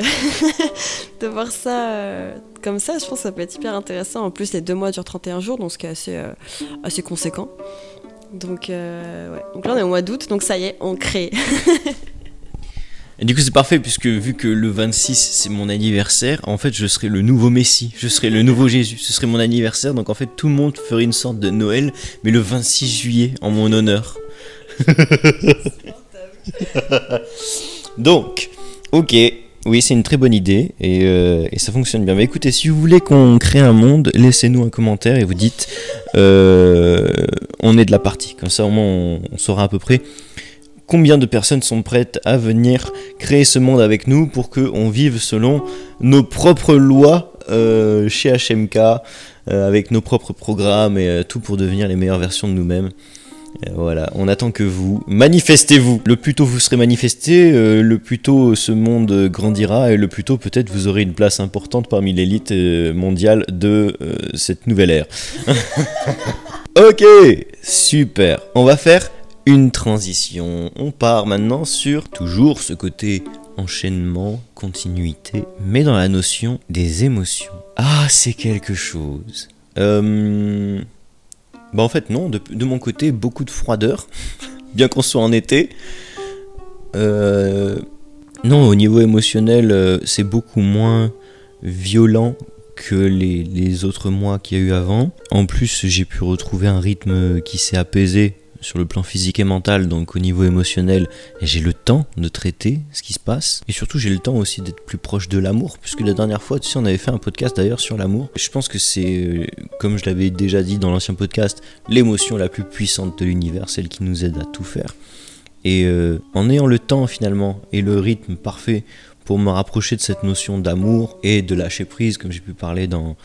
voir ça comme ça, je pense que ça peut être hyper intéressant. En plus, les 2 mois durent 31 jours, donc ce qui est assez conséquent. Donc, donc là, on est au mois d'août, donc ça y est, on crée. Et du coup, c'est parfait, puisque vu que le 26, c'est mon anniversaire, en fait, je serai le nouveau Messie, je serai le nouveau Jésus, ce serait mon anniversaire, donc en fait, tout le monde ferait une sorte de Noël, mais le 26 juillet, en mon honneur. Donc... ok, oui, c'est une très bonne idée et ça fonctionne bien. Mais écoutez, si vous voulez qu'on crée un monde, laissez-nous un commentaire et vous dites on est de la partie. Comme ça, au moins, on saura à peu près combien de personnes sont prêtes à venir créer ce monde avec nous pour qu'on vive selon nos propres lois chez HMK avec nos propres programmes et tout pour devenir les meilleures versions de nous-mêmes. Voilà, on attend que vous manifestez-vous. Le plus tôt vous serez manifesté, le plus tôt ce monde grandira et le plus tôt peut-être vous aurez une place importante parmi l'élite mondiale de cette nouvelle ère. Ok, super. On va faire une transition. On part maintenant sur toujours ce côté enchaînement, continuité, mais dans la notion des émotions. Ah, c'est quelque chose. En fait non, de mon côté, beaucoup de froideur, bien qu'on soit en été. Non, au niveau émotionnel, c'est beaucoup moins violent que les autres mois qu'il y a eu avant. En plus, j'ai pu retrouver un rythme qui s'est apaisé sur le plan physique et mental, donc au niveau émotionnel, j'ai le temps de traiter ce qui se passe. Et surtout, j'ai le temps aussi d'être plus proche de l'amour, puisque la dernière fois, tu sais, on avait fait un podcast d'ailleurs sur l'amour. Je pense que c'est, comme je l'avais déjà dit dans l'ancien podcast, l'émotion la plus puissante de l'univers, celle qui nous aide à tout faire. Et en ayant le temps finalement, et le rythme parfait pour me rapprocher de cette notion d'amour et de lâcher prise, comme j'ai pu parler dans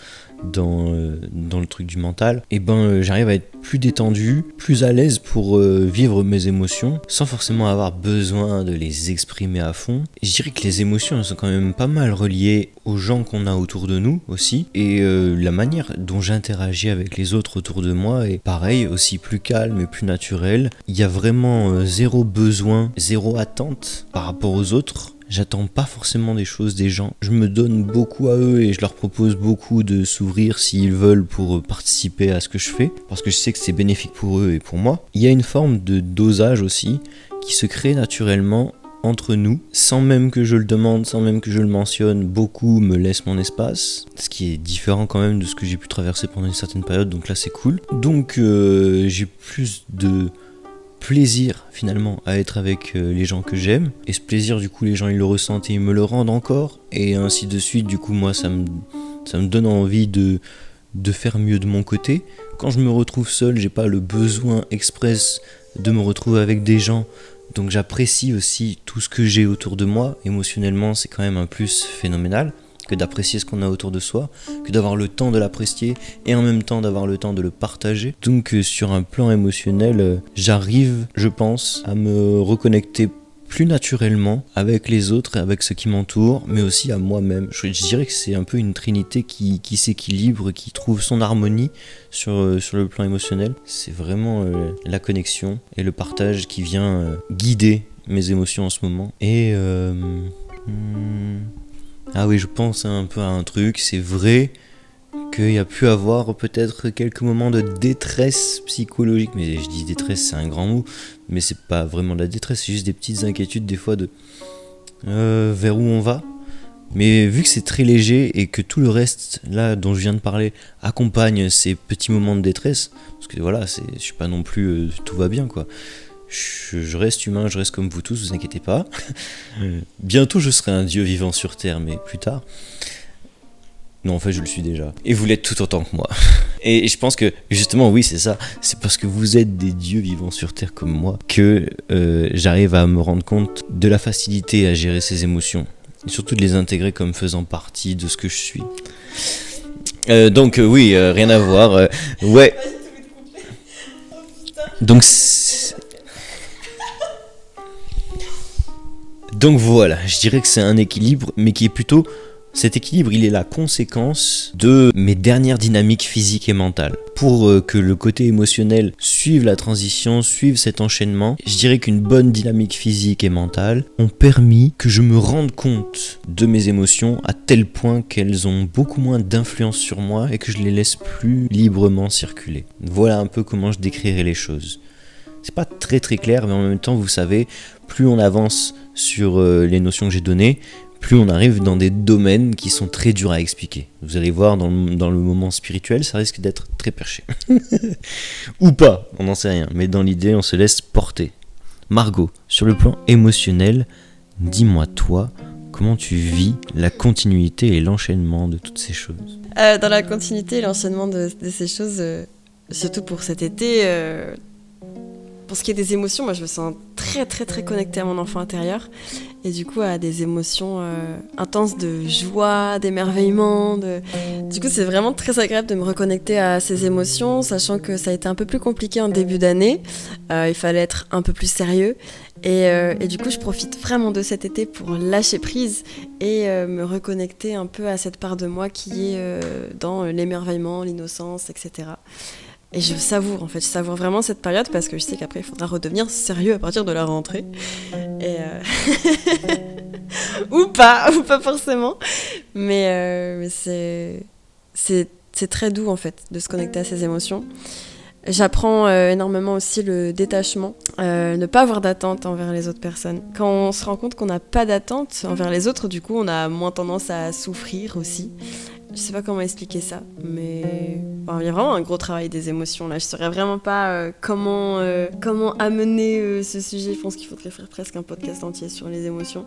le truc du mental, et j'arrive à être plus détendu, plus à l'aise pour vivre mes émotions sans forcément avoir besoin de les exprimer à fond. Et je dirais que les émotions elles sont quand même pas mal reliées aux gens qu'on a autour de nous aussi, et la manière dont j'interagis avec les autres autour de moi est pareil, aussi plus calme et plus naturel. Il y a vraiment zéro besoin, zéro attente par rapport aux autres. J'attends pas forcément des choses des gens. Je me donne beaucoup à eux et je leur propose beaucoup de s'ouvrir s'ils veulent pour participer à ce que je fais, parce que je sais que c'est bénéfique pour eux et pour moi. Il y a une forme de dosage aussi qui se crée naturellement entre nous, sans même que je le demande, sans même que je le mentionne. Beaucoup me laissent mon espace, ce qui est différent quand même de ce que j'ai pu traverser pendant une certaine période, donc là c'est cool. Donc j'ai plus de plaisir finalement à être avec les gens que j'aime, et ce plaisir du coup les gens ils le ressentent et ils me le rendent encore, et ainsi de suite. Du coup moi ça me donne envie de faire mieux de mon côté. Quand je me retrouve seul, j'ai pas le besoin express de me retrouver avec des gens, donc j'apprécie aussi tout ce que j'ai autour de moi. Émotionnellement c'est quand même un plus phénoménal que d'apprécier ce qu'on a autour de soi, que d'avoir le temps de l'apprécier et en même temps d'avoir le temps de le partager. Donc sur un plan émotionnel, j'arrive, je pense, à me reconnecter plus naturellement avec les autres et avec ceux qui m'entourent, mais aussi à moi-même. Je dirais que c'est un peu une trinité qui s'équilibre, qui trouve son harmonie sur le plan émotionnel. C'est vraiment la connexion et le partage qui vient guider mes émotions en ce moment. Et ah oui, je pense un peu à un truc, c'est vrai qu'il y a pu avoir peut-être quelques moments de détresse psychologique, mais je dis détresse, c'est un grand mot, mais c'est pas vraiment de la détresse, c'est juste des petites inquiétudes des fois de vers où on va. Mais vu que c'est très léger et que tout le reste là dont je viens de parler accompagne ces petits moments de détresse, parce que voilà, je suis pas non plus tout va bien quoi. Je reste humain, je reste comme vous tous, vous inquiétez pas. Bientôt je serai un dieu vivant sur terre, mais plus tard. Non, en fait je le suis déjà. Et vous l'êtes tout autant que moi. Et je pense que justement oui c'est ça, c'est parce que vous êtes des dieux vivants sur terre comme moi que j'arrive à me rendre compte de la facilité à gérer ces émotions. Et surtout de les intégrer comme faisant partie de ce que je suis. Donc oui, rien à voir. Ouais. Donc voilà, je dirais que c'est un équilibre, mais qui est plutôt... Cet équilibre, il est la conséquence de mes dernières dynamiques physiques et mentales. Pour que le côté émotionnel suive la transition, suive cet enchaînement, je dirais qu'une bonne dynamique physique et mentale ont permis que je me rende compte de mes émotions à tel point qu'elles ont beaucoup moins d'influence sur moi et que je les laisse plus librement circuler. Voilà un peu comment je décrirais les choses. C'est pas très très clair, mais en même temps, vous savez, plus on avance sur les notions que j'ai données, plus on arrive dans des domaines qui sont très durs à expliquer. Vous allez voir, dans le moment spirituel, ça risque d'être très perché. Ou pas, on n'en sait rien. Mais dans l'idée, on se laisse porter. Margot, sur le plan émotionnel, dis-moi toi, comment tu vis la continuité et l'enchaînement de toutes ces choses ? Dans la continuité et l'enchaînement de ces choses, surtout pour cet été... Pour ce qui est des émotions, moi je me sens très très très connectée à mon enfant intérieur et du coup à des émotions intenses de joie, d'émerveillement. Du coup, c'est vraiment très agréable de me reconnecter à ces émotions, sachant que ça a été un peu plus compliqué en début d'année. Il fallait être un peu plus sérieux. Et du coup, je profite vraiment de cet été pour lâcher prise et me reconnecter un peu à cette part de moi qui est dans l'émerveillement, l'innocence, etc. Et je savoure vraiment cette période parce que je sais qu'après il faudra redevenir sérieux à partir de la rentrée. Et ou pas forcément. Mais c'est très doux en fait de se connecter à ces émotions. J'apprends énormément aussi le détachement, ne pas avoir d'attente envers les autres personnes. Quand on se rend compte qu'on n'a pas d'attente envers les autres, du coup on a moins tendance à souffrir aussi. Je sais pas comment expliquer ça, mais il y a vraiment un gros travail des émotions là. Je saurais vraiment pas comment amener ce sujet. Je pense qu'il faudrait faire presque un podcast entier sur les émotions.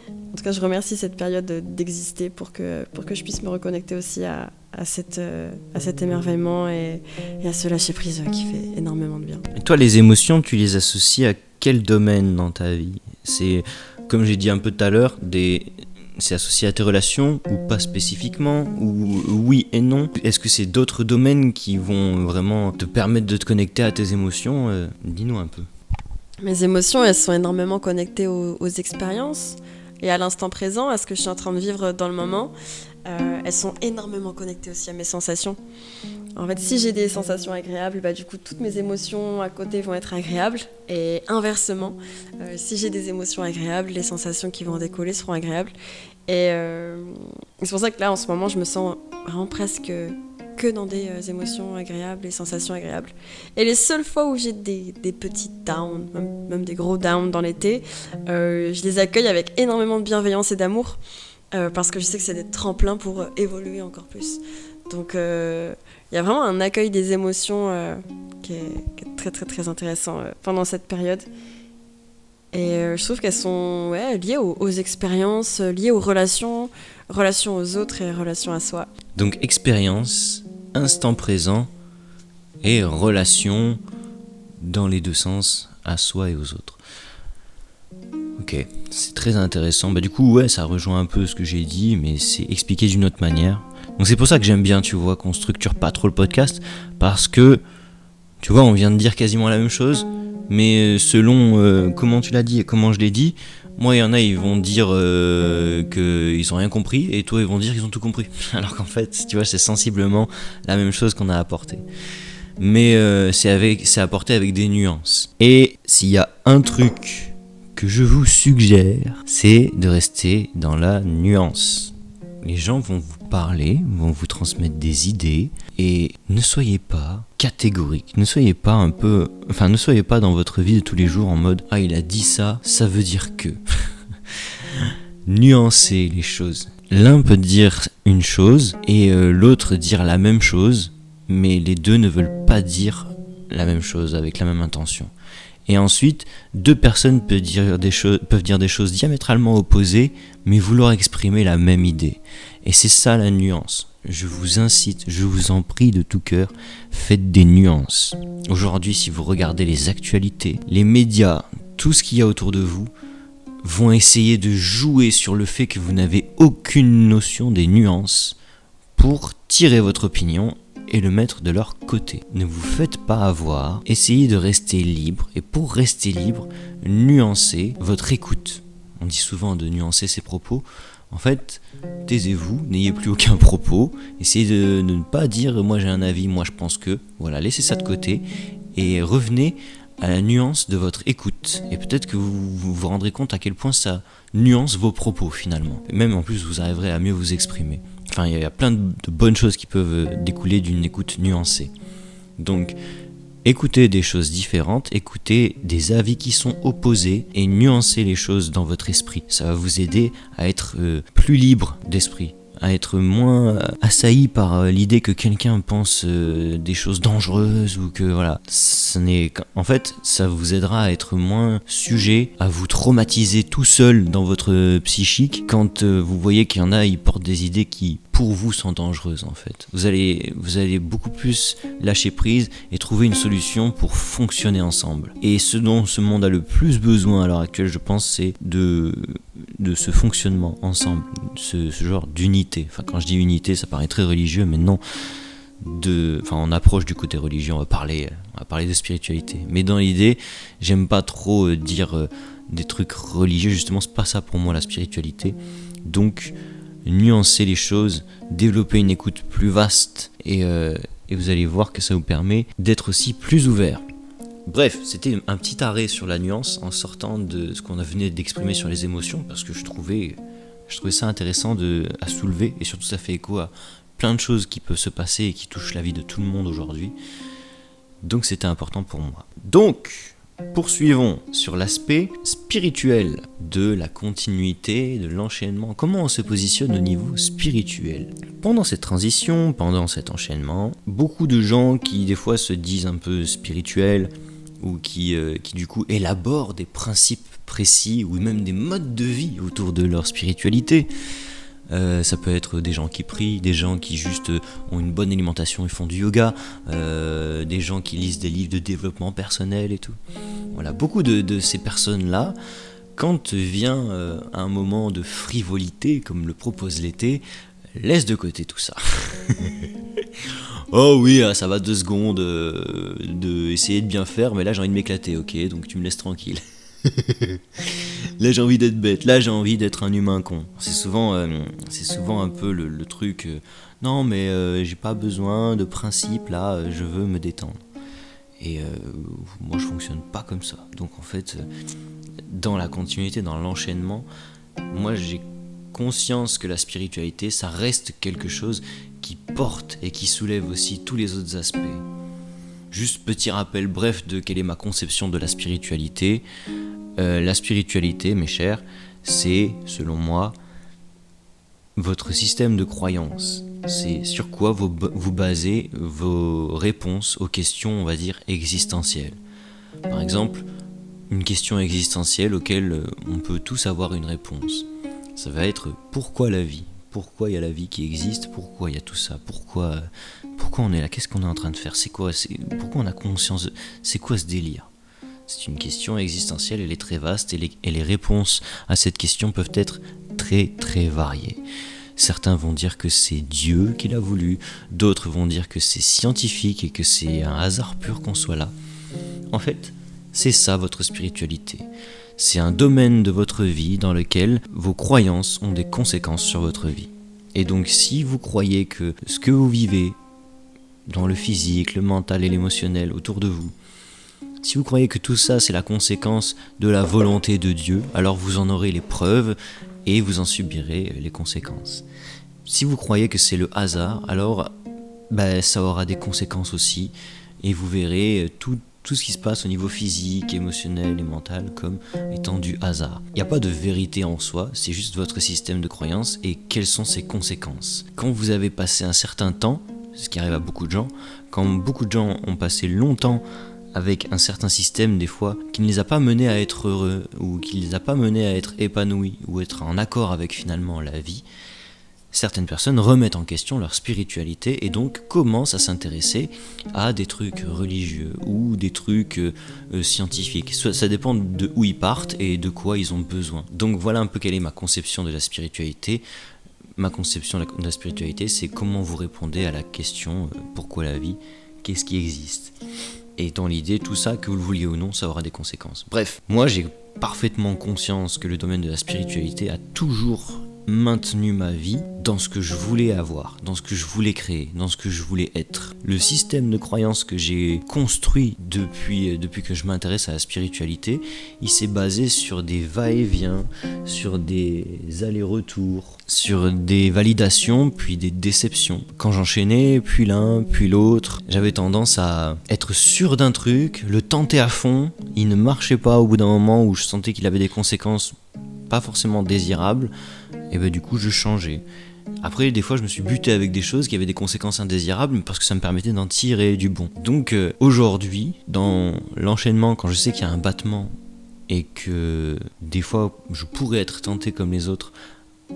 En tout cas, je remercie cette période d'exister pour que je puisse me reconnecter aussi à cet émerveillement et à ce lâcher prise qui fait énormément de bien. Et toi, les émotions, tu les associes à quel domaine dans ta vie ? C'est, comme j'ai dit un peu tout à l'heure, c'est associé à tes relations ou pas spécifiquement, ou oui et non. Est-ce que c'est d'autres domaines qui vont vraiment te permettre de te connecter à tes émotions ? Dis-nous un peu. Mes émotions, elles sont énormément connectées aux expériences et à l'instant présent, à ce que je suis en train de vivre dans le moment. Elles sont énormément connectées aussi à mes sensations. En fait, si j'ai des sensations agréables, du coup, toutes mes émotions à côté vont être agréables. Et inversement, si j'ai des émotions agréables, les sensations qui vont en décoller seront agréables. Et c'est pour ça que là, en ce moment, je me sens vraiment presque que dans des émotions agréables, des sensations agréables. Et les seules fois où j'ai des petits downs, même des gros downs dans l'été, je les accueille avec énormément de bienveillance et d'amour. Parce que je sais que c'est des tremplins pour évoluer encore plus. Donc il y a vraiment un accueil des émotions qui est très très très intéressant pendant cette période. Et je trouve qu'elles sont liées aux expériences, liées aux relations aux autres et relations à soi. Donc expérience, instant présent et relation dans les deux sens, à soi et aux autres. Ok, c'est très intéressant. Du coup, ça rejoint un peu ce que j'ai dit, mais c'est expliqué d'une autre manière. Donc c'est pour ça que j'aime bien, tu vois, qu'on structure pas trop le podcast, parce que, tu vois, on vient de dire quasiment la même chose, mais selon comment tu l'as dit et comment je l'ai dit, moi, il y en a, ils vont dire qu'ils ont rien compris, et toi, ils vont dire qu'ils ont tout compris. Alors qu'en fait, tu vois, c'est sensiblement la même chose qu'on a apporté. Mais c'est apporté avec des nuances. Et s'il y a un truc que je vous suggère, c'est de rester dans la nuance. Les gens vont vous parler, vont vous transmettre des idées, et ne soyez pas catégorique, ne soyez pas dans votre vie de tous les jours en mode « Ah, il a dit ça, ça veut dire que... » Nuancez les choses. L'un peut dire une chose, et l'autre dire la même chose, mais les deux ne veulent pas dire la même chose avec la même intention. Et ensuite, deux personnes peuvent dire des choses diamétralement opposées, mais vouloir exprimer la même idée. Et c'est ça la nuance. Je vous incite, je vous en prie de tout cœur, faites des nuances. Aujourd'hui, si vous regardez les actualités, les médias, tout ce qu'il y a autour de vous, vont essayer de jouer sur le fait que vous n'avez aucune notion des nuances pour tirer votre opinion et le mettre de leur côté. Ne vous faites pas avoir, essayez de rester libre, et pour rester libre, nuancez votre écoute. On dit souvent de nuancer ses propos. En fait, taisez-vous, n'ayez plus aucun propos, essayez de ne pas dire « moi j'ai un avis, moi je pense que », voilà, laissez ça de côté, et revenez à la nuance de votre écoute. Et peut-être que vous vous rendrez compte à quel point ça nuance vos propos finalement. Et même en plus, vous arriverez à mieux vous exprimer. Enfin, il y a plein de bonnes choses qui peuvent découler d'une écoute nuancée. Donc, écoutez des choses différentes, écoutez des avis qui sont opposés et nuancez les choses dans votre esprit. Ça va vous aider à être plus libre d'esprit, à être moins assailli par l'idée que quelqu'un pense des choses dangereuses ou que voilà. En fait, ça vous aidera à être moins sujet à vous traumatiser tout seul dans votre psychique quand vous voyez qu'il y en a, ils portent des idées qui pour vous sont dangereuses en fait. Vous allez beaucoup plus lâcher prise et trouver une solution pour fonctionner ensemble. Et ce dont ce monde a le plus besoin à l'heure actuelle, je pense, c'est de ce fonctionnement ensemble, ce genre d'unité. Enfin, quand je dis unité, ça paraît très religieux, mais non. On approche du côté religieux, on va parler de spiritualité. Mais dans l'idée, j'aime pas trop dire des trucs religieux, justement, c'est pas ça pour moi la spiritualité. Donc, nuancer les choses, développer une écoute plus vaste, et vous allez voir que ça vous permet d'être aussi plus ouvert. Bref, c'était un petit arrêt sur la nuance en sortant de ce qu'on venait d'exprimer sur les émotions, parce que je trouvais ça intéressant à soulever, et surtout ça fait écho à plein de choses qui peuvent se passer et qui touchent la vie de tout le monde aujourd'hui. Donc c'était important pour moi. Donc, poursuivons sur l'aspect spirituel de la continuité, de l'enchaînement. Comment on se positionne au niveau spirituel ? Pendant cette transition, pendant cet enchaînement, beaucoup de gens qui des fois se disent un peu spirituels ou qui du coup élaborent des principes précis ou même des modes de vie autour de leur spiritualité. Ça peut être des gens qui prient, des gens qui juste ont une bonne alimentation et font du yoga, des gens qui lisent des livres de développement personnel et tout. Voilà, beaucoup de ces personnes-là, quand vient un moment de frivolité, comme le propose l'été, laissent de côté tout ça. Oh oui, ça va 2 secondes de essayer de bien faire, mais là j'ai envie de m'éclater, ok, donc tu me laisses tranquille. Là j'ai envie d'être bête, là j'ai envie d'être un humain con. C'est souvent un peu le truc, non mais j'ai pas besoin de principe, là je veux me détendre. Et moi je fonctionne pas comme ça. Donc en fait, dans la continuité, dans l'enchaînement, moi j'ai conscience que la spiritualité, ça reste quelque chose qui porte et qui soulève aussi tous les autres aspects. Juste petit rappel bref de quelle est ma conception de la spiritualité. La spiritualité, mes chers, c'est, selon moi, votre système de croyance. C'est sur quoi vous basez vos réponses aux questions, on va dire, existentielles. Par exemple, une question existentielle auquel on peut tous avoir une réponse. Ça va être pourquoi la vie ? Pourquoi il y a la vie qui existe ? Pourquoi il y a tout ça ? Pourquoi on est là ? Qu'est-ce qu'on est en train de faire ? Pourquoi on a conscience ? C'est quoi ce délire ? C'est une question existentielle, elle est très vaste et les réponses à cette question peuvent être très très variées. Certains vont dire que c'est Dieu qui l'a voulu, d'autres vont dire que c'est scientifique et que c'est un hasard pur qu'on soit là. En fait, c'est ça votre spiritualité. C'est un domaine de votre vie dans lequel vos croyances ont des conséquences sur votre vie. Et donc si vous croyez que ce que vous vivez dans le physique, le mental et l'émotionnel autour de vous, si vous croyez que tout ça c'est la conséquence de la volonté de Dieu, alors vous en aurez les preuves et vous en subirez les conséquences. Si vous croyez que c'est le hasard, alors ça aura des conséquences aussi et vous verrez tout ce qui se passe au niveau physique, émotionnel et mental comme étant du hasard. Il n'y a pas de vérité en soi, c'est juste votre système de croyance et quelles sont ses conséquences. Quand vous avez passé un certain temps, ce qui arrive à beaucoup de gens, quand beaucoup de gens ont passé longtemps avec un certain système des fois qui ne les a pas menés à être heureux ou qui ne les a pas menés à être épanouis ou être en accord avec finalement la vie, certaines personnes remettent en question leur spiritualité et donc commencent à s'intéresser à des trucs religieux ou des trucs scientifiques. Ça dépend de où ils partent et de quoi ils ont besoin. Donc voilà un peu quelle est ma conception de la spiritualité. Ma conception de la spiritualité, c'est comment vous répondez à la question pourquoi la vie, qu'est-ce qui existe ? Et dans l'idée, tout ça, que vous le vouliez ou non, ça aura des conséquences. Bref, moi j'ai parfaitement conscience que le domaine de la spiritualité a toujours maintenu ma vie dans ce que je voulais avoir, dans ce que je voulais créer, dans ce que je voulais être. Le système de croyance que j'ai construit depuis que je m'intéresse à la spiritualité, il s'est basé sur des va-et-vient, sur des allers-retours, sur des validations, puis des déceptions. Quand j'enchaînais, puis l'un, puis l'autre, j'avais tendance à être sûr d'un truc, le tenter à fond, il ne marchait pas au bout d'un moment où je sentais qu'il avait des conséquences pas forcément désirables, et du coup je changeais. Après des fois je me suis buté avec des choses qui avaient des conséquences indésirables parce que ça me permettait d'en tirer du bon. Donc aujourd'hui, dans l'enchaînement, quand je sais qu'il y a un battement et que des fois je pourrais être tenté comme les autres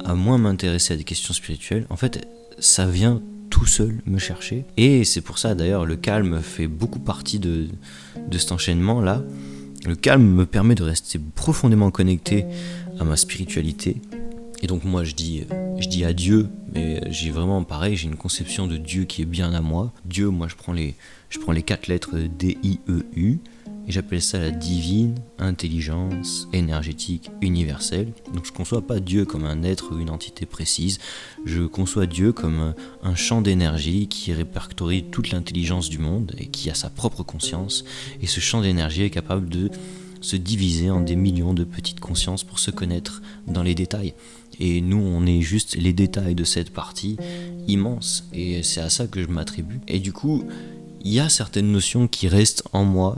à moins m'intéresser à des questions spirituelles, en fait ça vient tout seul me chercher. Et c'est pour ça d'ailleurs le calme fait beaucoup partie de cet enchaînement-là. Le calme me permet de rester profondément connecté à ma spiritualité. Et donc moi je dis adieu, mais j'ai vraiment pareil, j'ai une conception de Dieu qui est bien à moi. Dieu, moi je prends les 4 lettres D-I-E-U et j'appelle ça la divine intelligence énergétique universelle. Donc je ne conçois pas Dieu comme un être ou une entité précise, je conçois Dieu comme un champ d'énergie qui répertorie toute l'intelligence du monde et qui a sa propre conscience. Et ce champ d'énergie est capable de se diviser en des millions de petites consciences pour se connaître dans les détails. Et nous, on est juste les détails de cette partie immense. Et c'est à ça que je m'attribue. Et du coup, il y a certaines notions qui restent en moi,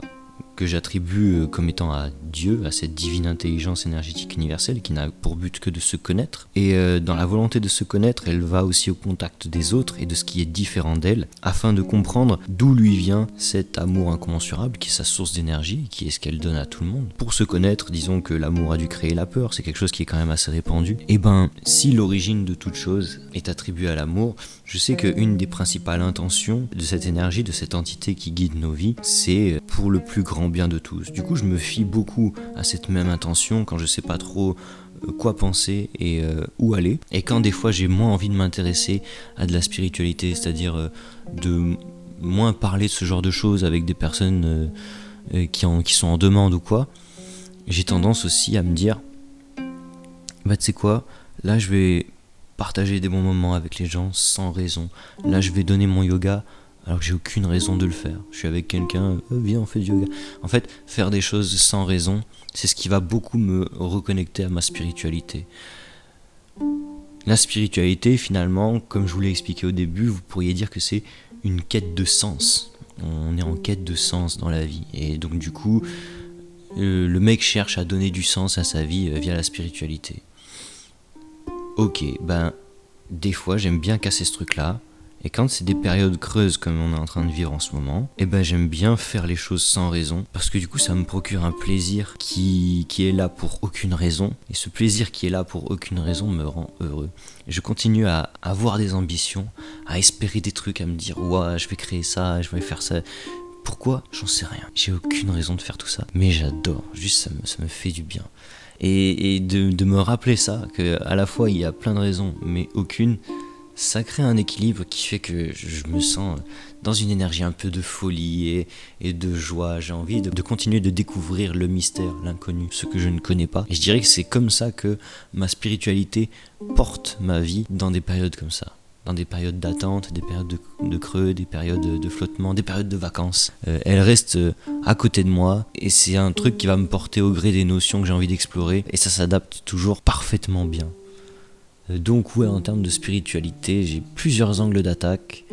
que j'attribue comme étant à Dieu, à cette divine intelligence énergétique universelle qui n'a pour but que de se connaître. Et dans la volonté de se connaître, elle va aussi au contact des autres et de ce qui est différent d'elle, afin de comprendre d'où lui vient cet amour incommensurable, qui est sa source d'énergie, qui est ce qu'elle donne à tout le monde. Pour se connaître, disons que l'amour a dû créer la peur, c'est quelque chose qui est quand même assez répandu. Et ben, si l'origine de toute chose est attribuée à l'amour, je sais qu'une des principales intentions de cette énergie, de cette entité qui guide nos vies, c'est pour le plus grand bien de tous. Du coup, je me fie beaucoup à cette même intention quand je sais pas trop quoi penser et où aller. Et quand des fois j'ai moins envie de m'intéresser à de la spiritualité, c'est-à-dire de moins parler de ce genre de choses avec des personnes qui sont en demande ou quoi, j'ai tendance aussi à me dire bah tu sais quoi, là je vais partager des bons moments avec les gens sans raison. Là je vais donner mon yoga alors que j'ai aucune raison de le faire. Je suis avec quelqu'un, viens on fait du yoga. En fait, faire des choses sans raison, c'est ce qui va beaucoup me reconnecter à ma spiritualité. La spiritualité, finalement, comme je vous l'ai expliqué au début, vous pourriez dire que c'est une quête de sens. On est en quête de sens dans la vie. Et donc du coup, le mec cherche à donner du sens à sa vie via la spiritualité. Ok, ben, des fois j'aime bien casser ce truc-là. Et quand c'est des périodes creuses comme on est en train de vivre en ce moment, eh ben j'aime bien faire les choses sans raison, parce que du coup ça me procure un plaisir qui est là pour aucune raison, et ce plaisir qui est là pour aucune raison me rend heureux. Je continue à avoir des ambitions, à espérer des trucs, à me dire ouais je vais créer ça, je vais faire ça. Pourquoi ? J'en sais rien. J'ai aucune raison de faire tout ça, mais j'adore, juste ça me fait du bien. Et de me rappeler ça, qu'à la fois il y a plein de raisons, mais aucune, ça crée un équilibre qui fait que je me sens dans une énergie un peu de folie et de joie. J'ai envie de continuer de découvrir le mystère, l'inconnu, ce que je ne connais pas. Et je dirais que c'est comme ça que ma spiritualité porte ma vie dans des périodes comme ça. Dans des périodes d'attente, des périodes de creux, des périodes de flottement, des périodes de vacances. Elle reste à côté de moi et c'est un truc qui va me porter au gré des notions que j'ai envie d'explorer. Et ça s'adapte toujours parfaitement bien. Donc ouais, en termes de spiritualité, j'ai plusieurs angles d'attaque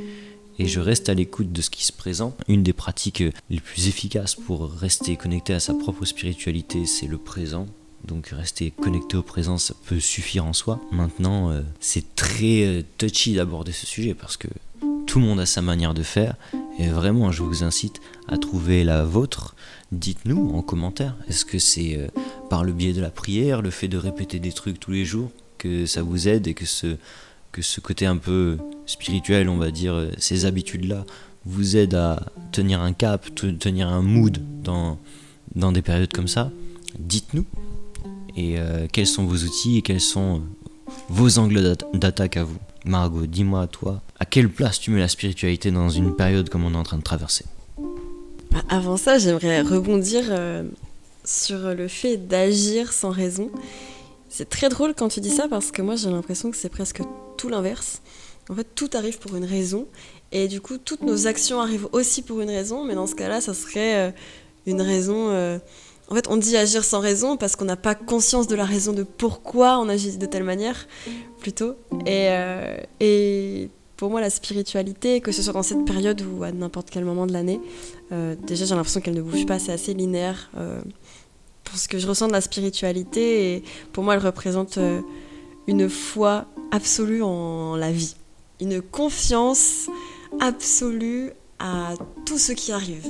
et je reste à l'écoute de ce qui se présente. Une des pratiques les plus efficaces pour rester connecté à sa propre spiritualité, c'est le présent. Donc rester connecté au présent, ça peut suffire en soi. Maintenant, c'est très touchy d'aborder ce sujet parce que tout le monde a sa manière de faire. Et vraiment, je vous incite à trouver la vôtre. Dites-nous en commentaire, est-ce que c'est par le biais de la prière, le fait de répéter des trucs tous les jours, que ça vous aide et que ce côté un peu spirituel, on va dire, ces habitudes-là, vous aident à tenir un cap, tenir un mood dans des périodes comme ça. Dites-nous. Et quels sont vos outils et quels sont vos angles d'attaque à vous. Margot, dis-moi à toi, à quelle place tu mets la spiritualité dans une période comme on est en train de traverser ? Avant ça, j'aimerais rebondir sur le fait d'agir sans raison. C'est très drôle quand tu dis ça parce que moi j'ai l'impression que c'est presque tout l'inverse. En fait, tout arrive pour une raison et du coup, toutes nos actions arrivent aussi pour une raison, mais dans ce cas-là, ça serait une raison... En fait, on dit agir sans raison parce qu'on n'a pas conscience de la raison de pourquoi on agit de telle manière, plutôt. Et pour moi, la spiritualité, que ce soit dans cette période ou à n'importe quel moment de l'année, déjà j'ai l'impression qu'elle ne bouge pas, c'est assez linéaire. Pour ce que je ressens de la spiritualité, et pour moi elle représente une foi absolue en la vie, une confiance absolue à tout ce qui arrive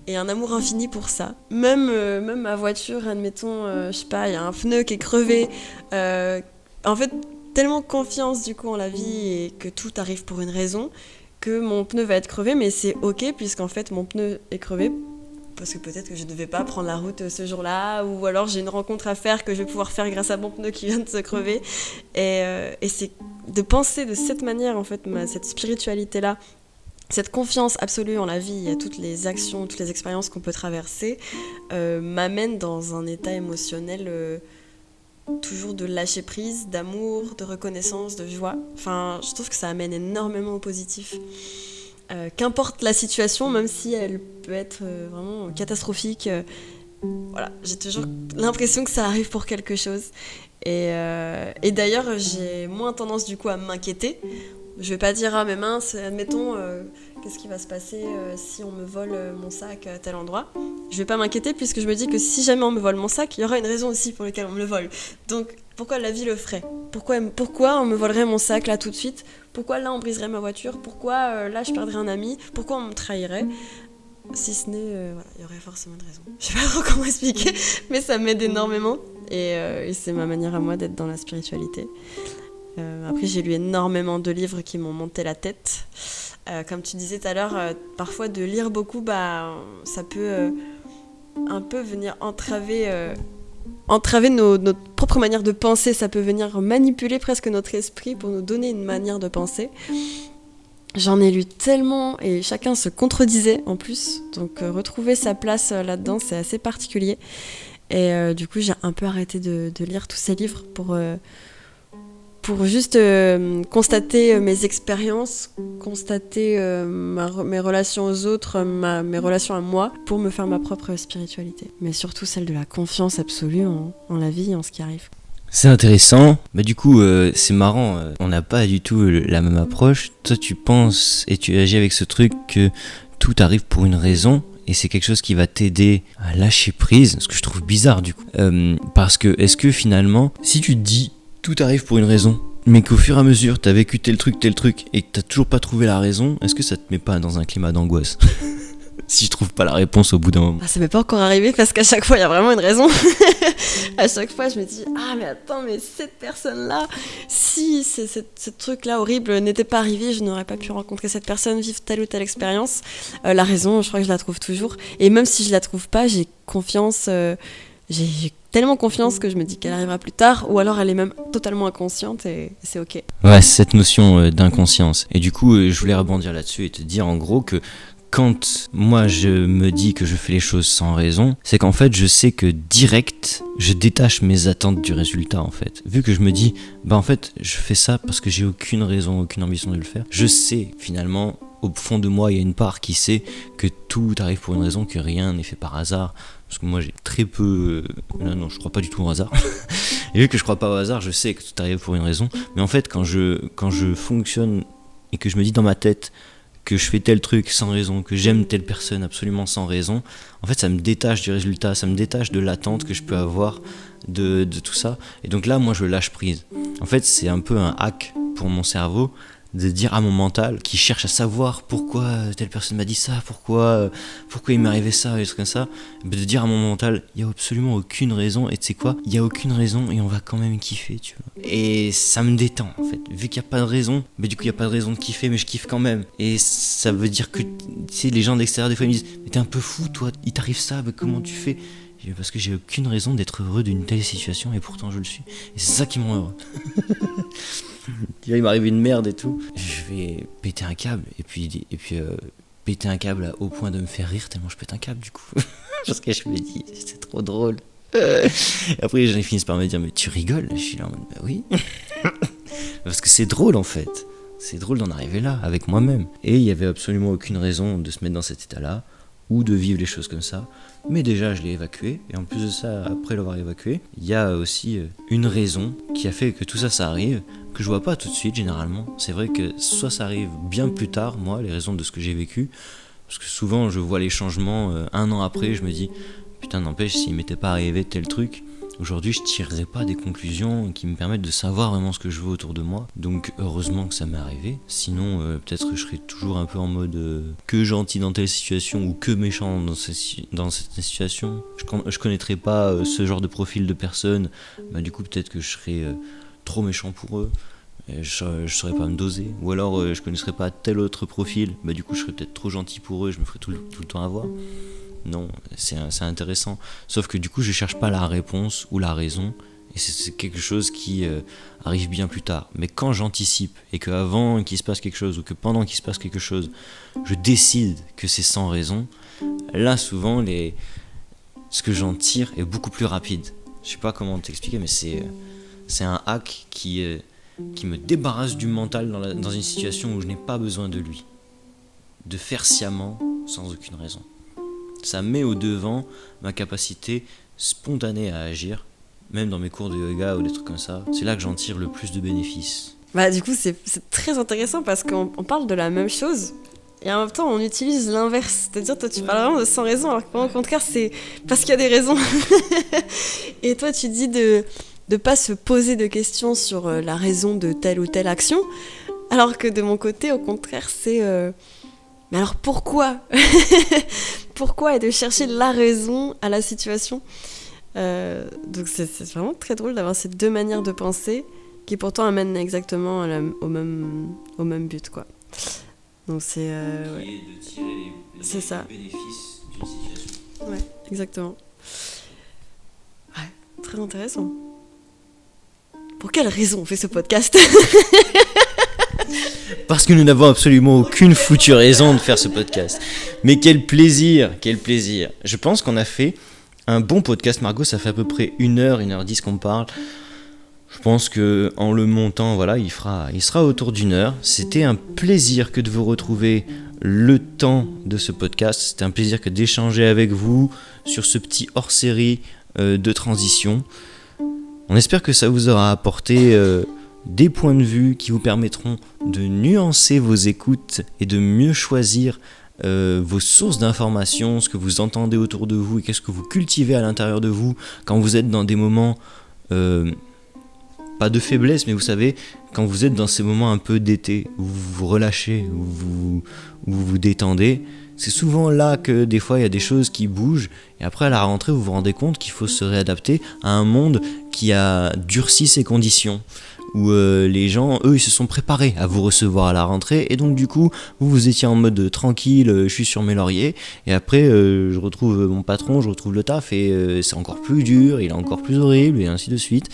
et un amour infini pour ça. Même ma voiture, admettons, je sais pas, il y a un pneu qui est crevé, en fait tellement confiance du coup en la vie et que tout arrive pour une raison que mon pneu va être crevé, mais c'est ok puisqu'en fait mon pneu est crevé parce que peut-être que je ne devais pas prendre la route ce jour-là, ou alors j'ai une rencontre à faire que je vais pouvoir faire grâce à mon pneu qui vient de se crever. Et c'est de penser de cette manière, en fait, cette spiritualité-là, cette confiance absolue en la vie et à toutes les actions, toutes les expériences qu'on peut traverser, m'amène dans un état émotionnel toujours de lâcher prise, d'amour, de reconnaissance, de joie. Enfin, je trouve que ça amène énormément au positif. Qu'importe la situation, même si elle peut être vraiment catastrophique, voilà, j'ai toujours l'impression que ça arrive pour quelque chose. Et d'ailleurs, j'ai moins tendance du coup à m'inquiéter. Je vais pas dire, ah mais mince, admettons, qu'est-ce qui va se passer si on me vole mon sac à tel endroit. Je vais pas m'inquiéter puisque je me dis que si jamais on me vole mon sac, il y aura une raison aussi pour laquelle on me le vole. Donc pourquoi la vie le ferait ? Pourquoi on me volerait mon sac là tout de suite ? Pourquoi là on briserait ma voiture ? Pourquoi là je perdrais un ami ? Pourquoi on me trahirait ? Si ce n'est, voilà, il y aurait forcément une raison. Je sais pas trop comment expliquer, mais ça m'aide énormément. Et c'est ma manière à moi d'être dans la spiritualité. Après, j'ai lu énormément de livres qui m'ont monté la tête. Comme tu disais tout à l'heure, parfois de lire beaucoup, ça peut un peu venir entraver notre propre manière de penser. Ça peut venir manipuler presque notre esprit pour nous donner une manière de penser. J'en ai lu tellement et chacun se contredisait en plus. Donc retrouver sa place là-dedans, c'est assez particulier. Et du coup, j'ai un peu arrêté de lire tous ces livres pour juste constater mes expériences, constater mes relations aux autres, mes relations à moi, pour me faire ma propre spiritualité. Mais surtout celle de la confiance absolue en la vie et en ce qui arrive. C'est intéressant. Bah du coup, c'est marrant. On n'a pas du tout la même approche. Toi, tu penses et tu agis avec ce truc que tout arrive pour une raison. Et c'est quelque chose qui va t'aider à lâcher prise. Ce que je trouve bizarre du coup. Parce que est-ce que finalement, si tu te dis tout arrive pour une raison, mais qu'au fur et à mesure t'as vécu tel truc, et que t'as toujours pas trouvé la raison, est-ce que ça te met pas dans un climat d'angoisse ? Si je trouve pas la réponse au bout d'un moment. Ça m'est pas encore arrivé parce qu'à chaque fois il y a vraiment une raison. À chaque fois je me dis mais attends, mais cette personne-là, si ce truc-là horrible n'était pas arrivé, je n'aurais pas pu rencontrer cette personne, vivre telle ou telle expérience. La raison, je crois que je la trouve toujours. Et même si je la trouve pas, j'ai confiance. J'ai tellement confiance que je me dis qu'elle arrivera plus tard, ou alors elle est même totalement inconsciente et c'est ok. Ouais, c'est cette notion d'inconscience. Et du coup, je voulais rebondir là-dessus et te dire en gros que quand moi je me dis que je fais les choses sans raison, c'est qu'en fait je sais que direct, je détache mes attentes du résultat en fait. Vu que je me dis, en fait je fais ça parce que j'ai aucune raison, aucune ambition de le faire. Je sais finalement, au fond de moi il y a une part qui sait que tout arrive pour une raison, que rien n'est fait par hasard. Parce que moi j'ai très peu... Non, je crois pas du tout au hasard. Et vu que je crois pas au hasard, je sais que tout arrive pour une raison. Mais en fait quand je fonctionne et que je me dis dans ma tête que je fais tel truc sans raison, que j'aime telle personne absolument sans raison, en fait ça me détache du résultat, ça me détache de l'attente que je peux avoir de tout ça. Et donc là moi je lâche prise. En fait c'est un peu un hack pour mon cerveau de dire à mon mental qui cherche à savoir pourquoi telle personne m'a dit ça, pourquoi il m'est arrivé ça, et des trucs comme ça, de dire à mon mental il y a absolument aucune raison, et tu sais quoi, il y a aucune raison et on va quand même kiffer, tu vois. Et ça me détend en fait, vu qu'il n'y a pas de raison, mais du coup il n'y a pas de raison de kiffer, mais je kiffe quand même. Et ça veut dire que tu sais, les gens de l'extérieur des fois ils me disent mais t'es un peu fou toi, il t'arrive ça, mais comment tu fais? Parce que j'ai aucune raison d'être heureux d'une telle situation et pourtant je le suis. Et c'est ça qui me rend heureux. Il m'arrive une merde et tout, je vais péter un câble et puis péter un câble au point de me faire rire tellement je pète un câble du coup. Parce que je me dis c'est trop drôle. Et après les gens finissent par me dire mais tu rigoles? Je suis là en mode oui. Parce que c'est drôle en fait. C'est drôle d'en arriver là avec moi-même. Et il n'y avait absolument aucune raison de se mettre dans cet état-là ou de vivre les choses comme ça. Mais déjà je l'ai évacué, et en plus de ça, après l'avoir évacué, il y a aussi une raison qui a fait que tout ça arrive, que je vois pas tout de suite généralement. C'est vrai que soit ça arrive bien plus tard, moi, les raisons de ce que j'ai vécu, parce que souvent je vois les changements un an après, je me dis putain n'empêche, s'il m'était pas arrivé tel truc, aujourd'hui je tirerais pas des conclusions qui me permettent de savoir vraiment ce que je veux autour de moi. Donc heureusement que ça m'est arrivé, sinon peut-être que je serais toujours un peu en mode que gentil dans telle situation ou que méchant dans cette situation. Je connaîtrais pas ce genre de profil de personne, du coup peut-être que je serais trop méchant pour eux, et je saurais pas me doser. Ou alors je connaîtrais pas tel autre profil, bah du coup je serais peut-être trop gentil pour eux, je me ferais tout le temps avoir. Non, c'est intéressant. Sauf que du coup je cherche pas la réponse ou la raison, et c'est quelque chose qui arrive bien plus tard. Mais quand j'anticipe, et qu'avant qu'il se passe quelque chose, ou que pendant qu'il se passe quelque chose, je décide que c'est sans raison, là souvent ce que j'en tire est beaucoup plus rapide. Je sais pas comment t'expliquer, mais c'est un hack qui me débarrasse du mental dans une situation où je n'ai pas besoin de lui. De faire sciemment, sans aucune raison. Ça met au devant ma capacité spontanée à agir, même dans mes cours de yoga ou des trucs comme ça. C'est là que j'en tire le plus de bénéfices. Bah du coup c'est très intéressant parce qu'on parle de la même chose et en même temps on utilise l'inverse. C'est-à-dire toi tu parles vraiment de sans raison alors que au contraire c'est parce qu'il y a des raisons. Et toi tu dis de pas se poser de questions sur la raison de telle ou telle action, alors que de mon côté au contraire c'est mais alors pourquoi pourquoi, et de chercher la raison à la situation. Donc c'est vraiment très drôle d'avoir ces deux manières de penser qui pourtant amènent exactement au même but, quoi. Donc c'est ouais. De tirer c'est ça. bénéfices d'une situation. Ouais, exactement. Ouais, très intéressant. Pour quelle raison on fait ce podcast? Parce que nous n'avons absolument aucune foutue raison de faire ce podcast. Mais quel plaisir, quel plaisir. Je pense qu'on a fait un bon podcast, Margot, ça fait à peu près 1h10 qu'on parle. Je pense que en le montant, voilà, il sera autour d'1h. C'était un plaisir que de vous retrouver le temps de ce podcast. C'était un plaisir que d'échanger avec vous sur ce petit hors-série de transition. On espère que ça vous aura apporté des points de vue qui vous permettront de nuancer vos écoutes et de mieux choisir vos sources d'informations, ce que vous entendez autour de vous et qu'est-ce que vous cultivez à l'intérieur de vous quand vous êtes dans des moments pas de faiblesse, mais vous savez, quand vous êtes dans ces moments un peu d'été où vous vous relâchez, où vous vous détendez, c'est souvent là que des fois il y a des choses qui bougent et après à la rentrée vous vous rendez compte qu'il faut se réadapter à un monde qui a durci ses conditions, où les gens, eux, ils se sont préparés à vous recevoir à la rentrée, et donc du coup, vous étiez en mode tranquille, je suis sur mes lauriers, et après, je retrouve mon patron, je retrouve le taf, et c'est encore plus dur, il est encore plus horrible, et ainsi de suite.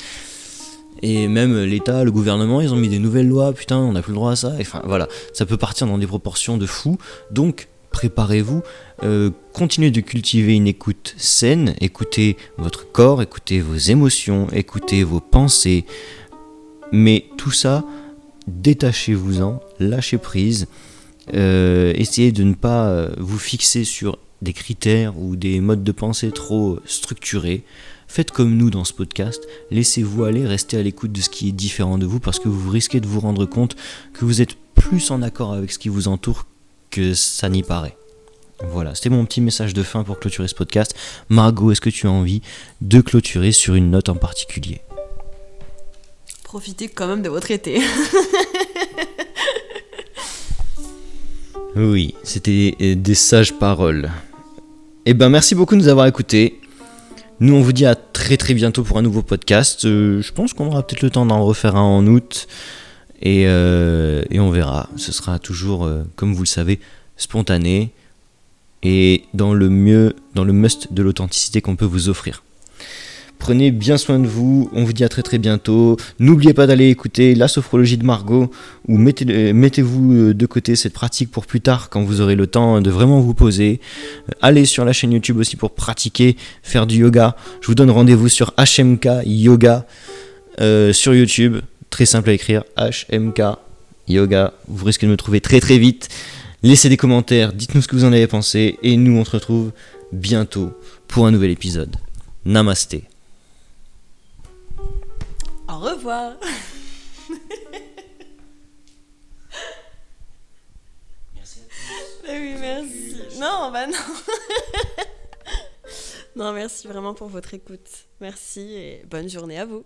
Et même l'État, le gouvernement, ils ont mis des nouvelles lois, putain, on n'a plus le droit à ça, enfin voilà, ça peut partir dans des proportions de fou, donc préparez-vous, continuez de cultiver une écoute saine, écoutez votre corps, écoutez vos émotions, écoutez vos pensées, mais tout ça, détachez-vous-en, lâchez prise, essayez de ne pas vous fixer sur des critères ou des modes de pensée trop structurés. Faites comme nous dans ce podcast, laissez-vous aller, restez à l'écoute de ce qui est différent de vous parce que vous risquez de vous rendre compte que vous êtes plus en accord avec ce qui vous entoure que ça n'y paraît. Voilà, c'était mon petit message de fin pour clôturer ce podcast. Margot, est-ce que tu as envie de clôturer sur une note en particulier ? Profitez quand même de votre été. Oui, c'était des sages paroles. Eh ben, merci beaucoup de nous avoir écoutés. Nous, on vous dit à très très bientôt pour un nouveau podcast. Je pense qu'on aura peut-être le temps d'en refaire un en août. Et on verra. Ce sera toujours, comme vous le savez, spontané. Et dans le must de l'authenticité qu'on peut vous offrir. Prenez bien soin de vous, on vous dit à très très bientôt. N'oubliez pas d'aller écouter la sophrologie de Margot, ou mettez-vous de côté cette pratique pour plus tard quand vous aurez le temps de vraiment vous poser. Allez sur la chaîne YouTube aussi pour pratiquer, faire du yoga. Je vous donne rendez-vous sur HMK Yoga sur YouTube. Très simple à écrire, HMK Yoga. Vous risquez de me trouver très très vite. Laissez des commentaires, dites-nous ce que vous en avez pensé, et nous on se retrouve bientôt pour un nouvel épisode. Namasté. Au revoir. Merci à tous. Oui, merci. Non, bah non. Non, merci vraiment pour votre écoute. Merci et bonne journée à vous.